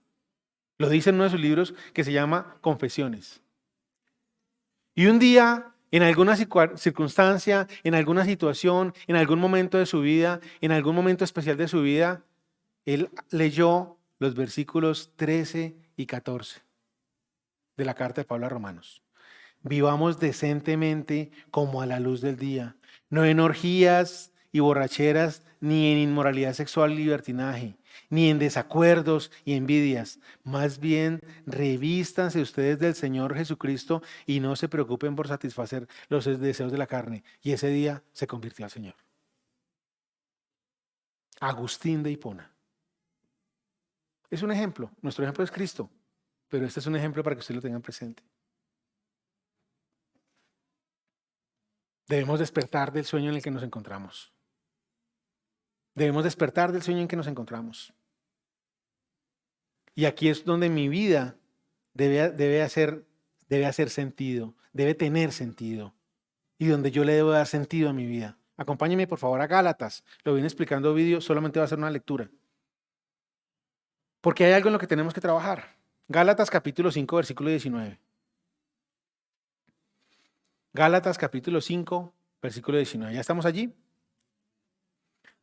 Lo dice en uno de sus libros que se llama Confesiones. Y un día, en alguna circunstancia, en alguna situación, en algún momento de su vida, en algún momento especial de su vida, él leyó los versículos 13 y 14 de la carta de Pablo a Romanos. Vivamos decentemente como a la luz del día, no en orgías y borracheras, ni en inmoralidad sexual y libertinaje, ni en desacuerdos y envidias. Más bien, revístanse ustedes del Señor Jesucristo y no se preocupen por satisfacer los deseos de la carne. Y ese día se convirtió al Señor. Agustín de Hipona. Es un ejemplo. Nuestro ejemplo es Cristo, pero este es un ejemplo para que ustedes lo tengan presente. Debemos despertar del sueño en el que nos encontramos. Debemos despertar del sueño en que nos encontramos. Y aquí es donde mi vida debe hacer sentido, debe tener sentido. Y donde yo le debo dar sentido a mi vida. Acompáñenme por favor a Gálatas. Lo vine explicando vídeo, solamente va a ser una lectura. Porque hay algo en lo que tenemos que trabajar. Gálatas capítulo 5, versículo 19. Gálatas capítulo 5, versículo 19. ¿Ya estamos allí?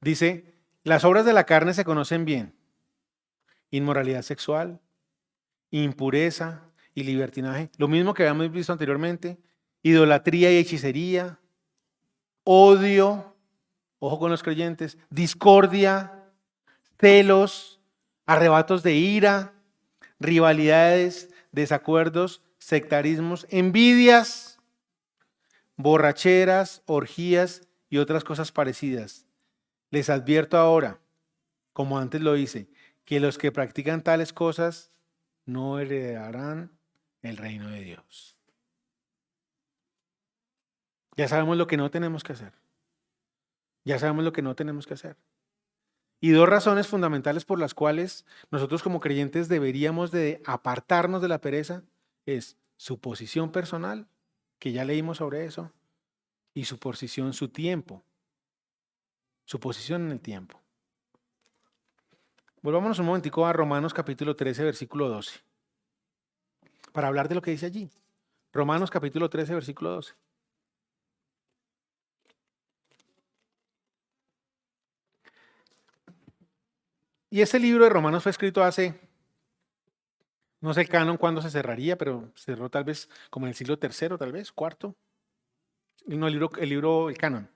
Dice, las obras de la carne se conocen bien. Inmoralidad sexual, impureza y libertinaje. Lo mismo que habíamos visto anteriormente. Idolatría y hechicería. Odio, ojo con los creyentes. Discordia, celos, arrebatos de ira, rivalidades, desacuerdos, sectarismos, envidias, borracheras, orgías y otras cosas parecidas. Les advierto ahora, como antes lo hice, que los que practican tales cosas no heredarán el reino de Dios. Ya sabemos lo que no tenemos que hacer. Ya sabemos lo que no tenemos que hacer. Y dos razones fundamentales por las cuales nosotros como creyentes deberíamos de apartarnos de la pereza es su posición personal, que ya leímos sobre eso, y su posición, su tiempo, su posición en el tiempo. Volvámonos un momentico a Romanos capítulo 13, versículo 12, para hablar de lo que dice allí. Romanos capítulo 13, versículo 12. Y ese libro de Romanos fue escrito hace, no sé el canon cuándo se cerraría, pero se cerró tal vez como en el siglo III, tal vez, cuarto. No, el canon.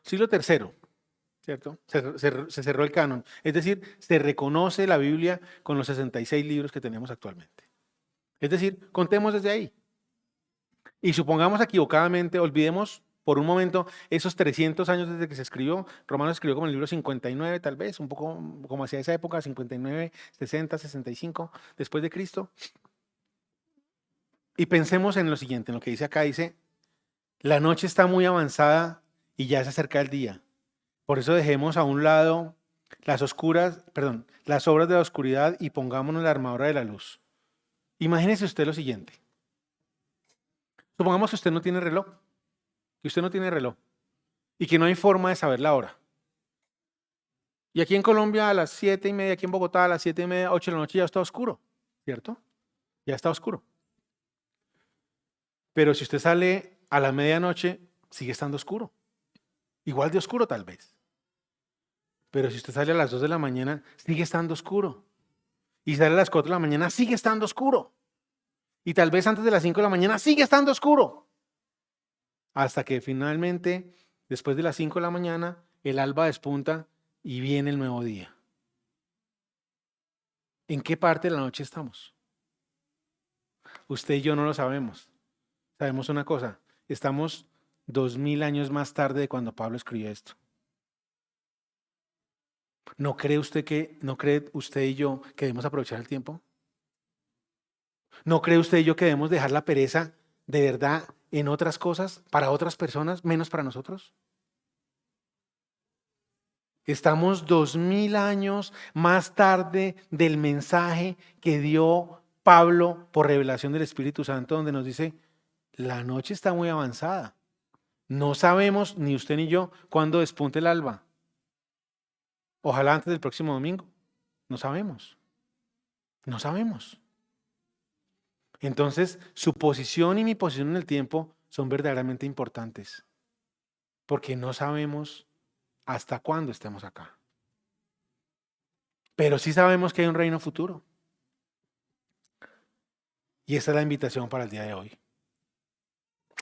Siglo III, ¿cierto? Se cerró el canon. Es decir, se reconoce la Biblia con los 66 libros que tenemos actualmente. Es decir, contemos desde ahí. Y supongamos equivocadamente, olvidemos por un momento esos 300 años desde que se escribió. Romanos escribió como en el libro 59 tal vez, un poco como hacia esa época, 59, 60, 65 después de Cristo. Y pensemos en lo siguiente, en lo que dice acá, dice, la noche está muy avanzada y ya se acerca el día. Por eso dejemos a un lado las obras de la oscuridad y pongámonos la armadura de la luz. Imagínese usted lo siguiente. Supongamos que usted no tiene reloj. Y que no hay forma de saber la hora. Y aquí en Colombia a las 7:30, aquí en Bogotá a las 7:30, 8 de la noche ya está oscuro, ¿cierto? Ya está oscuro. Pero si usted sale a la medianoche, sigue estando oscuro. Igual de oscuro tal vez. Pero si usted sale a las 2 de la mañana, sigue estando oscuro. Y sale a las 4 de la mañana, sigue estando oscuro. Y tal vez antes de las 5 de la mañana, sigue estando oscuro. Hasta que finalmente, después de las 5 de la mañana, el alba despunta y viene el nuevo día. ¿En qué parte de la noche estamos? Usted y yo no lo sabemos. Sabemos una cosa, estamos 2000 años más tarde de cuando Pablo escribió esto. ¿No cree usted y yo que debemos aprovechar el tiempo? ¿No cree usted y yo que debemos dejar la pereza de verdad en otras cosas, para otras personas, menos para nosotros? Estamos 2000 años más tarde del mensaje que dio Pablo por revelación del Espíritu Santo, donde nos dice, la noche está muy avanzada. No sabemos, ni usted ni yo, cuándo despunte el alba. Ojalá antes del próximo domingo. No sabemos. No sabemos. Entonces, su posición y mi posición en el tiempo son verdaderamente importantes. Porque no sabemos hasta cuándo estemos acá. Pero sí sabemos que hay un reino futuro. Y esa es la invitación para el día de hoy.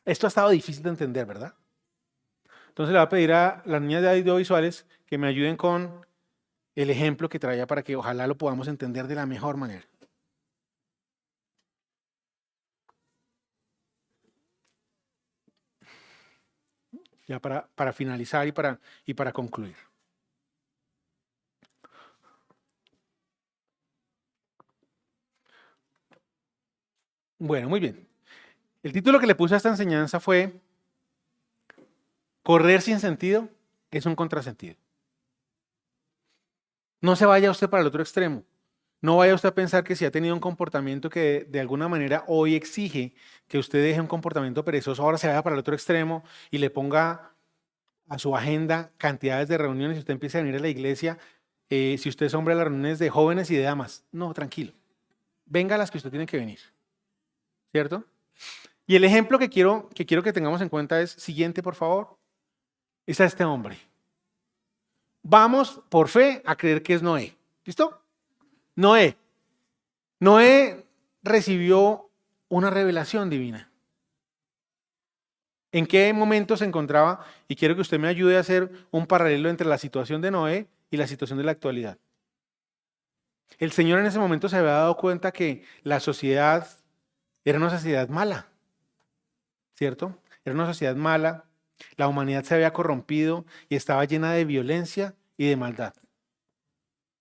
Esto ha estado difícil de entender, ¿verdad? Entonces le voy a pedir a las niñas de audiovisuales que me ayuden con el ejemplo que traía para que ojalá lo podamos entender de la mejor manera. Ya para finalizar y para concluir. Bueno, muy bien. El título que le puse a esta enseñanza fue Correr sin sentido es un contrasentido. No se vaya usted para el otro extremo. No vaya usted a pensar que si ha tenido un comportamiento que de alguna manera hoy exige que usted deje un comportamiento perezoso, ahora se vaya para el otro extremo y le ponga a su agenda cantidades de reuniones y usted empiece a venir a la iglesia si usted es hombre, a las reuniones de jóvenes y de damas. No, tranquilo. Venga a las que usted tiene que venir. ¿Cierto? Y el ejemplo que quiero que tengamos en cuenta es, siguiente por favor, es a este hombre. Vamos por fe a creer que es Noé. ¿Listo? Noé. Noé recibió una revelación divina. ¿En qué momento se encontraba? Y quiero que usted me ayude a hacer un paralelo entre la situación de Noé y la situación de la actualidad. El Señor en ese momento se había dado cuenta que la sociedad era una sociedad mala, ¿cierto? Era una sociedad mala, la humanidad se había corrompido y estaba llena de violencia y de maldad.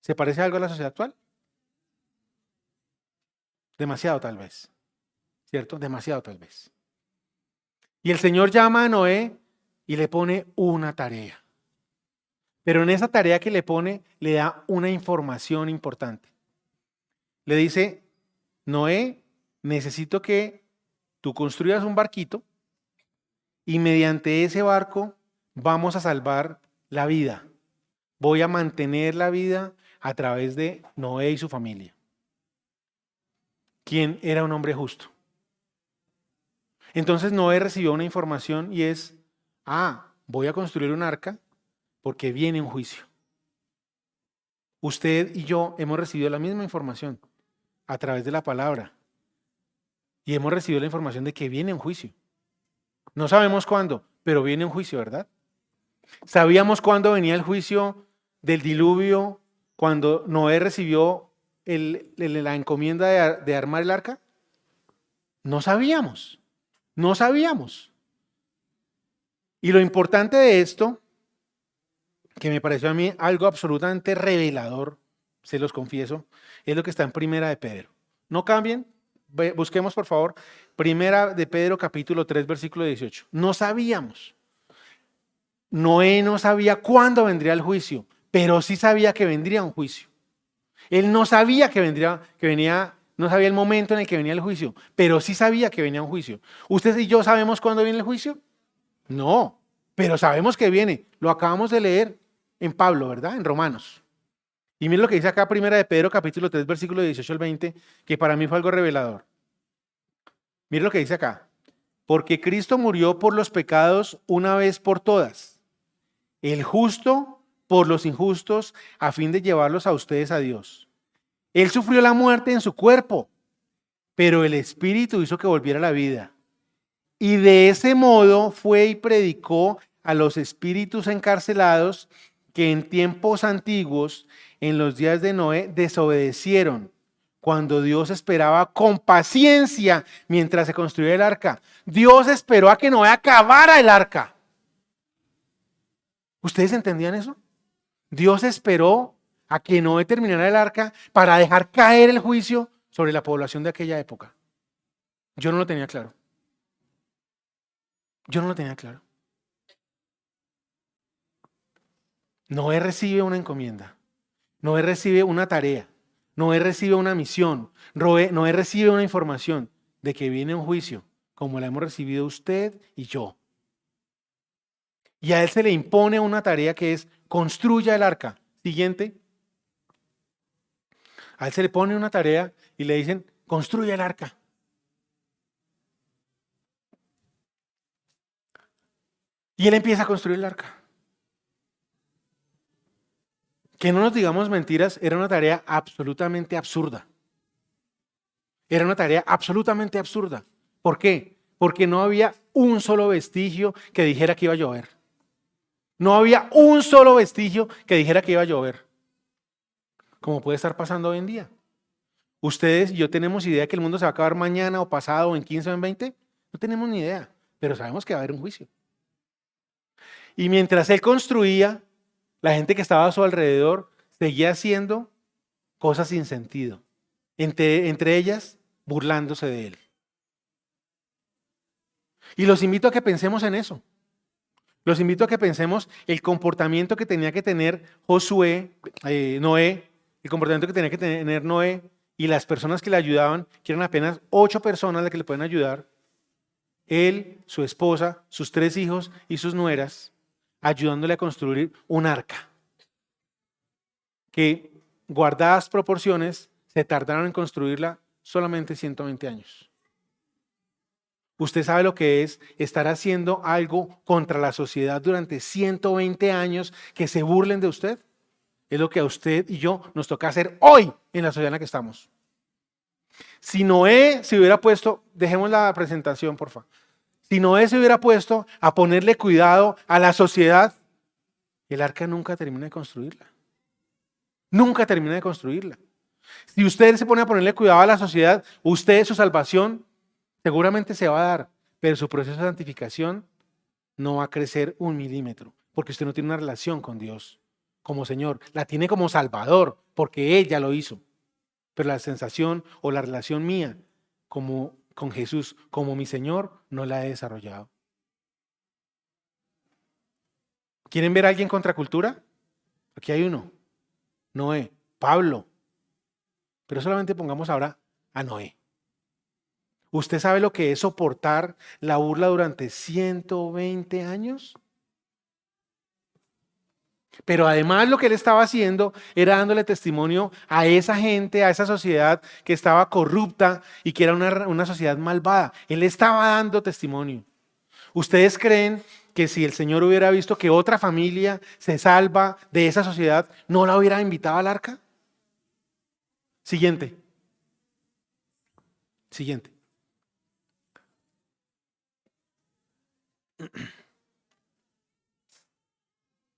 ¿Se parece algo a la sociedad actual? Demasiado tal vez, ¿cierto? Demasiado tal vez. Y el Señor llama a Noé y le pone una tarea. Pero en esa tarea que le pone, le da una información importante. Le dice, Noé, necesito que tú construyas un barquito y mediante ese barco vamos a salvar la vida. Voy a mantener la vida a través de Noé y su familia, quien era un hombre justo. Entonces Noé recibió una información y es, voy a construir un arca porque viene un juicio. Usted y yo hemos recibido la misma información a través de la palabra y hemos recibido la información de que viene un juicio. No sabemos cuándo, pero viene un juicio, ¿verdad? ¿Sabíamos cuándo venía el juicio del diluvio cuando Noé recibió la encomienda de armar el arca? No sabíamos. No sabíamos. Y lo importante de esto, que me pareció a mí algo absolutamente revelador, se los confieso, es lo que está en Primera de Pedro. No cambien, busquemos por favor Primera de Pedro capítulo 3 versículo 18. No sabíamos. Noé no sabía cuándo vendría el juicio, pero sí sabía que vendría un juicio. Él no sabía no sabía el momento en el que venía el juicio, pero sí sabía que venía un juicio. ¿Usted y yo sabemos cuándo viene el juicio? No, pero sabemos que viene. Lo acabamos de leer en Pablo, ¿verdad? En Romanos. Y miren lo que dice acá Primera de Pedro, capítulo 3, versículo 18 al 20, que para mí fue algo revelador. Miren lo que dice acá. Porque Cristo murió por los pecados una vez por todas, el justo por los injustos, a fin de llevarlos a ustedes a Dios. Él sufrió la muerte en su cuerpo, pero el Espíritu hizo que volviera a la vida. Y de ese modo fue y predicó a los espíritus encarcelados que en tiempos antiguos, en los días de Noé, desobedecieron, cuando Dios esperaba con paciencia mientras se construía el arca. Dios esperó a que Noé acabara el arca. ¿Ustedes entendían eso? Dios esperó a que Noé terminara el arca para dejar caer el juicio sobre la población de aquella época. Yo no lo tenía claro. Yo no lo tenía claro. Noé recibe una encomienda. Noé recibe una tarea. Noé recibe una misión. Noé recibe una información de que viene un juicio, como la hemos recibido usted y yo. Y a él se le impone una tarea que es construya el arca. Siguiente. A él se le pone una tarea y le dicen, construye el arca. Y él empieza a construir el arca. Que no nos digamos mentiras, era una tarea absolutamente absurda. Era una tarea absolutamente absurda. ¿Por qué? Porque no había un solo vestigio que dijera que iba a llover. No había un solo vestigio que dijera que iba a llover. Como puede estar pasando hoy en día. Ustedes y yo tenemos idea que el mundo se va a acabar mañana o pasado o en 15 o en 20. No tenemos ni idea, pero sabemos que va a haber un juicio. Y mientras él construía, la gente que estaba a su alrededor seguía haciendo cosas sin sentido. Entre ellas, burlándose de él. Y los invito a que pensemos en eso. Los invito a que pensemos el comportamiento que tenía que tener Noé, el comportamiento que tenía que tener Noé y las personas que le ayudaban, que eran apenas 8 personas las que le pueden ayudar. Él, su esposa, sus 3 hijos y sus nueras, ayudándole a construir un arca. que, guardadas proporciones, se tardaron en construirla solamente 120 años. Usted sabe lo que es estar haciendo algo contra la sociedad durante 120 años, que se burlen de usted. Es lo que a usted y yo nos toca hacer hoy en la sociedad en la que estamos. Si Noé se hubiera puesto, dejemos la presentación por favor. Si Noé se hubiera puesto a ponerle cuidado a la sociedad, el arca nunca termina de construirla. Nunca termina de construirla. Si usted se pone a ponerle cuidado a la sociedad, usted, su salvación, seguramente se va a dar, pero su proceso de santificación no va a crecer 1 milímetro, porque usted no tiene una relación con Dios como Señor. La tiene como Salvador, porque Él ya lo hizo. Pero la sensación o la relación mía como, con Jesús como mi Señor no la he desarrollado. ¿Quieren ver a alguien contra cultura? Aquí hay uno. Noé, Pablo. Pero solamente pongamos ahora a Noé. ¿Usted sabe lo que es soportar la burla durante 120 años? Pero además lo que él estaba haciendo era dándole testimonio a esa gente, a esa sociedad que estaba corrupta y que era una sociedad malvada. Él estaba dando testimonio. ¿Ustedes creen que si el Señor hubiera visto que otra familia se salva de esa sociedad, no la hubiera invitado al arca? Siguiente.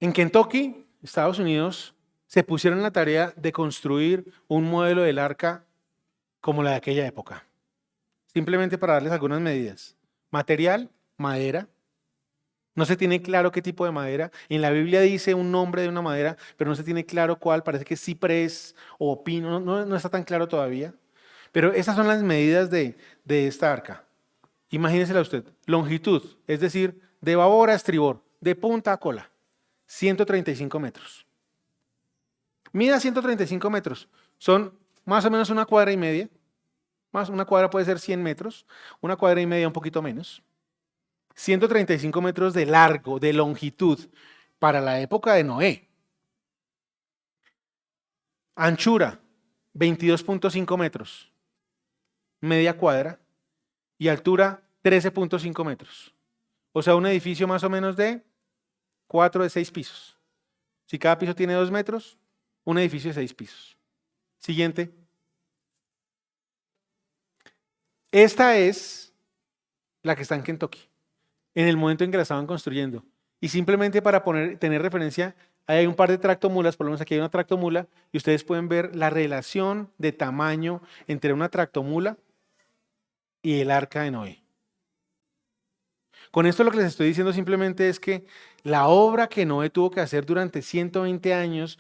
En Kentucky, Estados Unidos, se pusieron en la tarea de construir un modelo del arca como la de aquella época. Simplemente para darles algunas medidas. Material, madera. No se tiene claro qué tipo de madera. En la Biblia dice un nombre de una madera, pero no se tiene claro cuál. Parece que es ciprés o pino. No está tan claro todavía. Pero esas son las medidas de esta arca. Imagínensela usted. Longitud, es decir, de babor a estribor, de punta a cola. 135 metros. Mida 135 metros. Son más o menos 1,5 cuadras. Más una cuadra puede ser 100 metros. 1,5 cuadras, un poquito menos. 135 metros de largo, de longitud, para la época de Noé. Anchura, 22,5 metros. Media cuadra. Y altura, 13,5 metros. O sea, un edificio más o menos de 4 de 6 pisos. Si cada piso tiene 2 metros, un edificio de 6 pisos. Siguiente. Esta es la que está en Kentucky, en el momento en que la estaban construyendo. Y simplemente para tener referencia, hay un par de tractomulas, por lo menos aquí hay una tractomula, y ustedes pueden ver la relación de tamaño entre una tractomula y el arca de Noé. Con esto lo que les estoy diciendo simplemente es que la obra que Noé tuvo que hacer durante 120 años,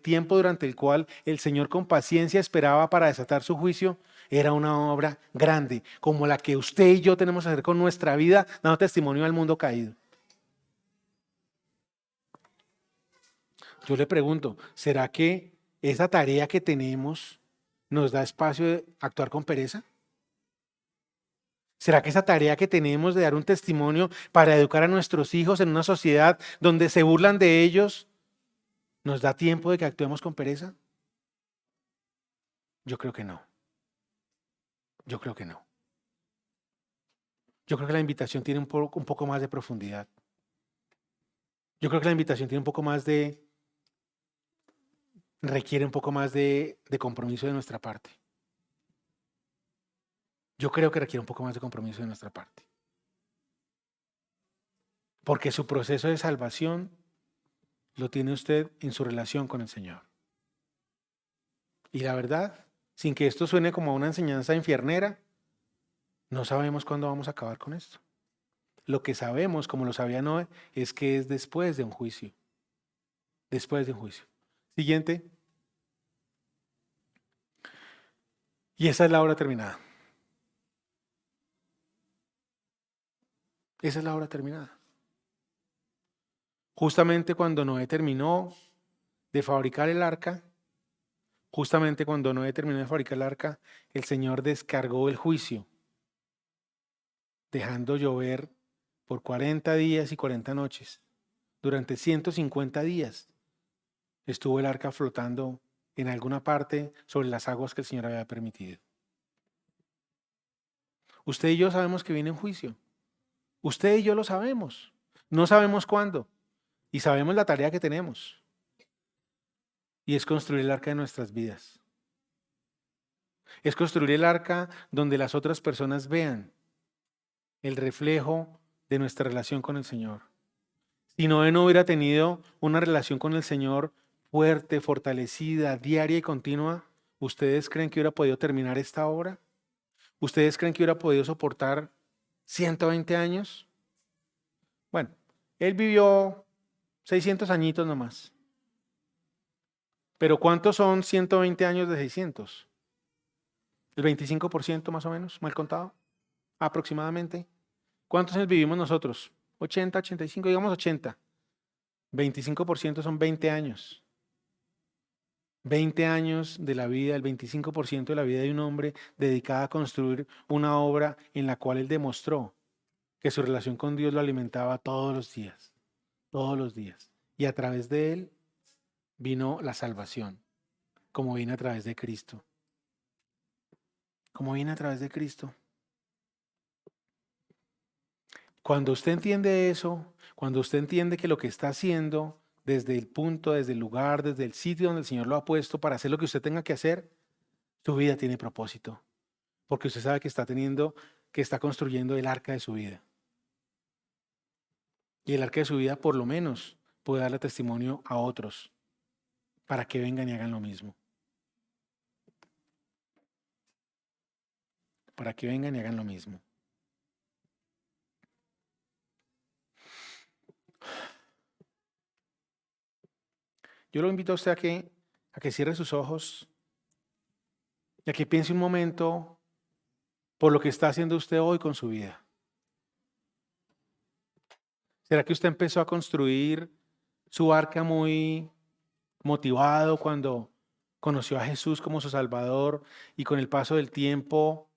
tiempo durante el cual el Señor con paciencia esperaba para desatar su juicio, era una obra grande, como la que usted y yo tenemos que hacer con nuestra vida, dando testimonio al mundo caído. Yo le pregunto, ¿será que esa tarea que tenemos nos da espacio de actuar con pereza? ¿Será que esa tarea que tenemos de dar un testimonio para educar a nuestros hijos en una sociedad donde se burlan de ellos, nos da tiempo de que actuemos con pereza? Yo creo que no. Yo creo que no. Yo creo que la invitación tiene un poco más de profundidad. Yo creo que la invitación tiene un poco más requiere un poco más de compromiso de nuestra parte. Yo creo que requiere un poco más de compromiso de nuestra parte. Porque su proceso de salvación lo tiene usted en su relación con el Señor. Y la verdad, sin que esto suene como una enseñanza infiernera, no sabemos cuándo vamos a acabar con esto. Lo que sabemos, como lo sabía Noé, es que es después de un juicio. Después de un juicio. Siguiente. Y esa es la obra terminada. Esa es la obra terminada. Justamente cuando Noé terminó de fabricar el arca, el Señor descargó el juicio, dejando llover por 40 días y 40 noches, durante 150 días. estuvo el arca flotando en alguna parte sobre las aguas que el Señor había permitido. Usted y yo sabemos que viene un juicio. Usted y yo lo sabemos. No sabemos cuándo. Y sabemos la tarea que tenemos. Y es construir el arca de nuestras vidas. Es construir el arca donde las otras personas vean el reflejo de nuestra relación con el Señor. Si Noé no hubiera tenido una relación con el Señor fuerte, fortalecida, diaria y continua, ¿ustedes creen que hubiera podido terminar esta obra? ¿Ustedes creen que hubiera podido soportar 120 años? Bueno, él vivió 600 añitos nomás. Pero ¿cuántos son 120 años de 600? ¿El 25% más o menos, mal contado? Aproximadamente. ¿Cuántos años vivimos nosotros? 80, 85, digamos 80. 25% son 20 años. 20 años de la vida, el 25% de la vida de un hombre dedicada a construir una obra en la cual él demostró que su relación con Dios lo alimentaba todos los días, todos los días. Y a través de él vino la salvación, como viene a través de Cristo. Como viene a través de Cristo. Cuando usted entiende eso, cuando usted entiende que lo que está haciendo desde el punto, desde el lugar, desde el sitio donde el Señor lo ha puesto para hacer lo que usted tenga que hacer, su vida tiene propósito. Porque usted sabe que está construyendo el arca de su vida. Y el arca de su vida, por lo menos, puede darle testimonio a otros para que vengan y hagan lo mismo. Para que vengan y hagan lo mismo. Yo lo invito a usted a que cierre sus ojos y a que piense un momento por lo que está haciendo usted hoy con su vida. ¿Será que usted empezó a construir su arca muy motivado cuando conoció a Jesús como su Salvador y con el paso del tiempo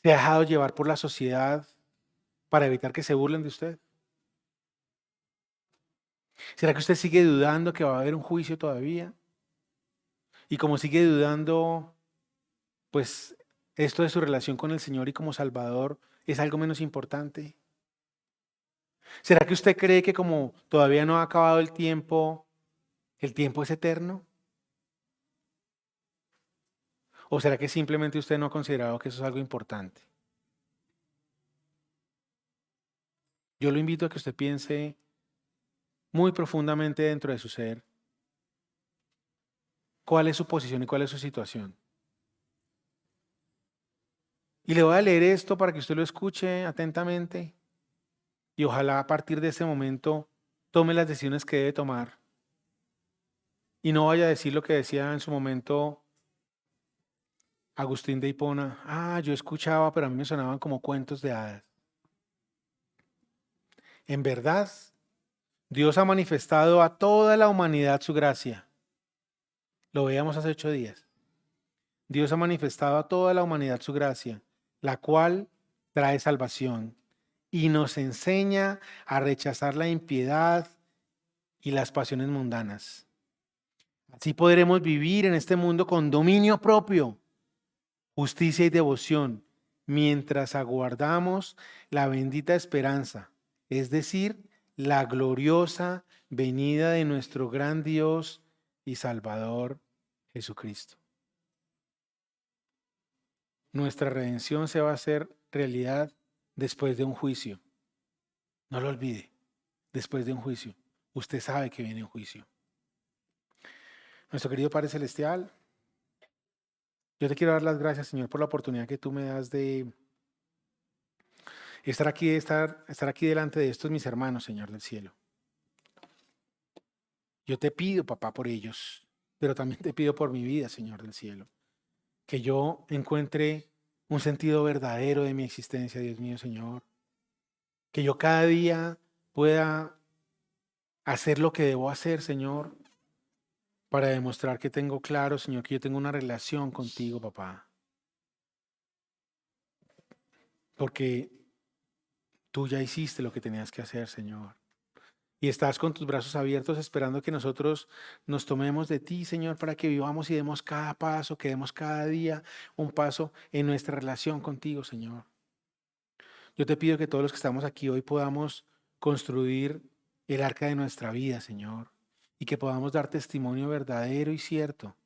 se ha dejado llevar por la sociedad para evitar que se burlen de usted? ¿Será que usted sigue dudando que va a haber un juicio todavía? Y como sigue dudando, pues esto de su relación con el Señor y como Salvador es algo menos importante. ¿Será que usted cree que como todavía no ha acabado el tiempo es eterno? ¿O será que simplemente usted no ha considerado que eso es algo importante? Yo lo invito a que usted piense muy profundamente dentro de su ser cuál es su posición y cuál es su situación. Y le voy a leer esto para que usted lo escuche atentamente y ojalá a partir de ese momento tome las decisiones que debe tomar y no vaya a decir lo que decía en su momento Agustín de Hipona. Yo escuchaba, pero a mí me sonaban como cuentos de hadas. En verdad, Dios ha manifestado a toda la humanidad su gracia. Lo veíamos hace 8 días. Dios ha manifestado a toda la humanidad su gracia, la cual trae salvación y nos enseña a rechazar la impiedad y las pasiones mundanas. Así podremos vivir en este mundo con dominio propio, justicia y devoción, mientras aguardamos la bendita esperanza, es decir, la gloriosa venida de nuestro gran Dios y Salvador Jesucristo. Nuestra redención se va a hacer realidad después de un juicio. No lo olvide, después de un juicio. Usted sabe que viene un juicio. Nuestro querido Padre Celestial, yo te quiero dar las gracias, Señor, por la oportunidad que tú me das de estar aquí delante de estos mis hermanos, Señor del cielo. Yo te pido, papá, por ellos, pero también te pido por mi vida, Señor del cielo, que yo encuentre un sentido verdadero de mi existencia, Dios mío, Señor. Que yo cada día pueda hacer lo que debo hacer, Señor, para demostrar que tengo claro, Señor, que yo tengo una relación contigo, papá. Porque tú ya hiciste lo que tenías que hacer, Señor. Y estás con tus brazos abiertos esperando que nosotros nos tomemos de ti, Señor, para que vivamos y demos cada paso, que demos cada día un paso en nuestra relación contigo, Señor. Yo te pido que todos los que estamos aquí hoy podamos construir el arca de nuestra vida, Señor, y que podamos dar testimonio verdadero y cierto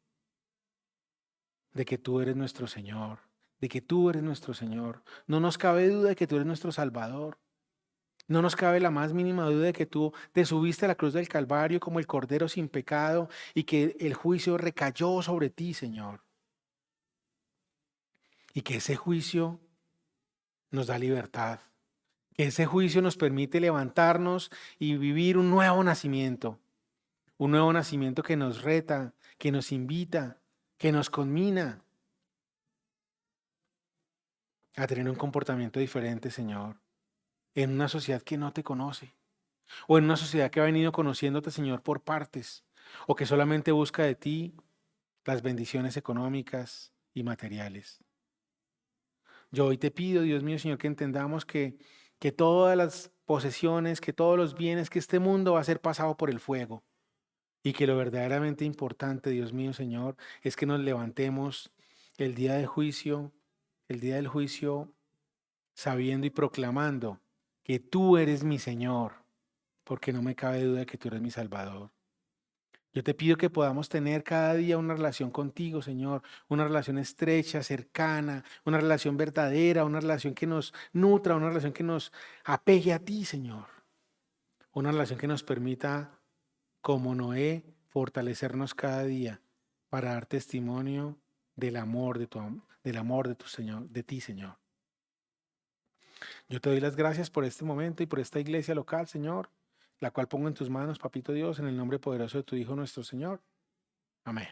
de que tú eres nuestro Señor, de que tú eres nuestro Señor. No nos cabe duda de que tú eres nuestro Salvador. No nos cabe la más mínima duda de que tú te subiste a la cruz del Calvario como el Cordero sin pecado y que el juicio recayó sobre ti, Señor. Y que ese juicio nos da libertad. Que ese juicio nos permite levantarnos y vivir un nuevo nacimiento. Un nuevo nacimiento que nos reta, que nos invita, que nos conmina a tener un comportamiento diferente, Señor, en una sociedad que no te conoce. O en una sociedad que ha venido conociéndote, Señor, por partes, o que solamente busca de ti las bendiciones económicas y materiales. Yo hoy te pido, Dios mío, Señor, que entendamos que todas las posesiones, que todos los bienes, que este mundo va a ser pasado por el fuego. Y que lo verdaderamente importante, Dios mío, Señor, es que nos levantemos el día del juicio, sabiendo y proclamando que tú eres mi Señor, porque no me cabe duda de que tú eres mi Salvador. Yo te pido que podamos tener cada día una relación contigo, Señor, una relación estrecha, cercana, una relación verdadera, una relación que nos nutra, una relación que nos apegue a ti, Señor. Una relación que nos permita, como Noé, fortalecernos cada día para dar testimonio del amor del amor de tu Señor, de ti, Señor. Yo te doy las gracias por este momento y por esta iglesia local, Señor, la cual pongo en tus manos, Papito Dios, en el nombre poderoso de tu Hijo nuestro Señor. Amén.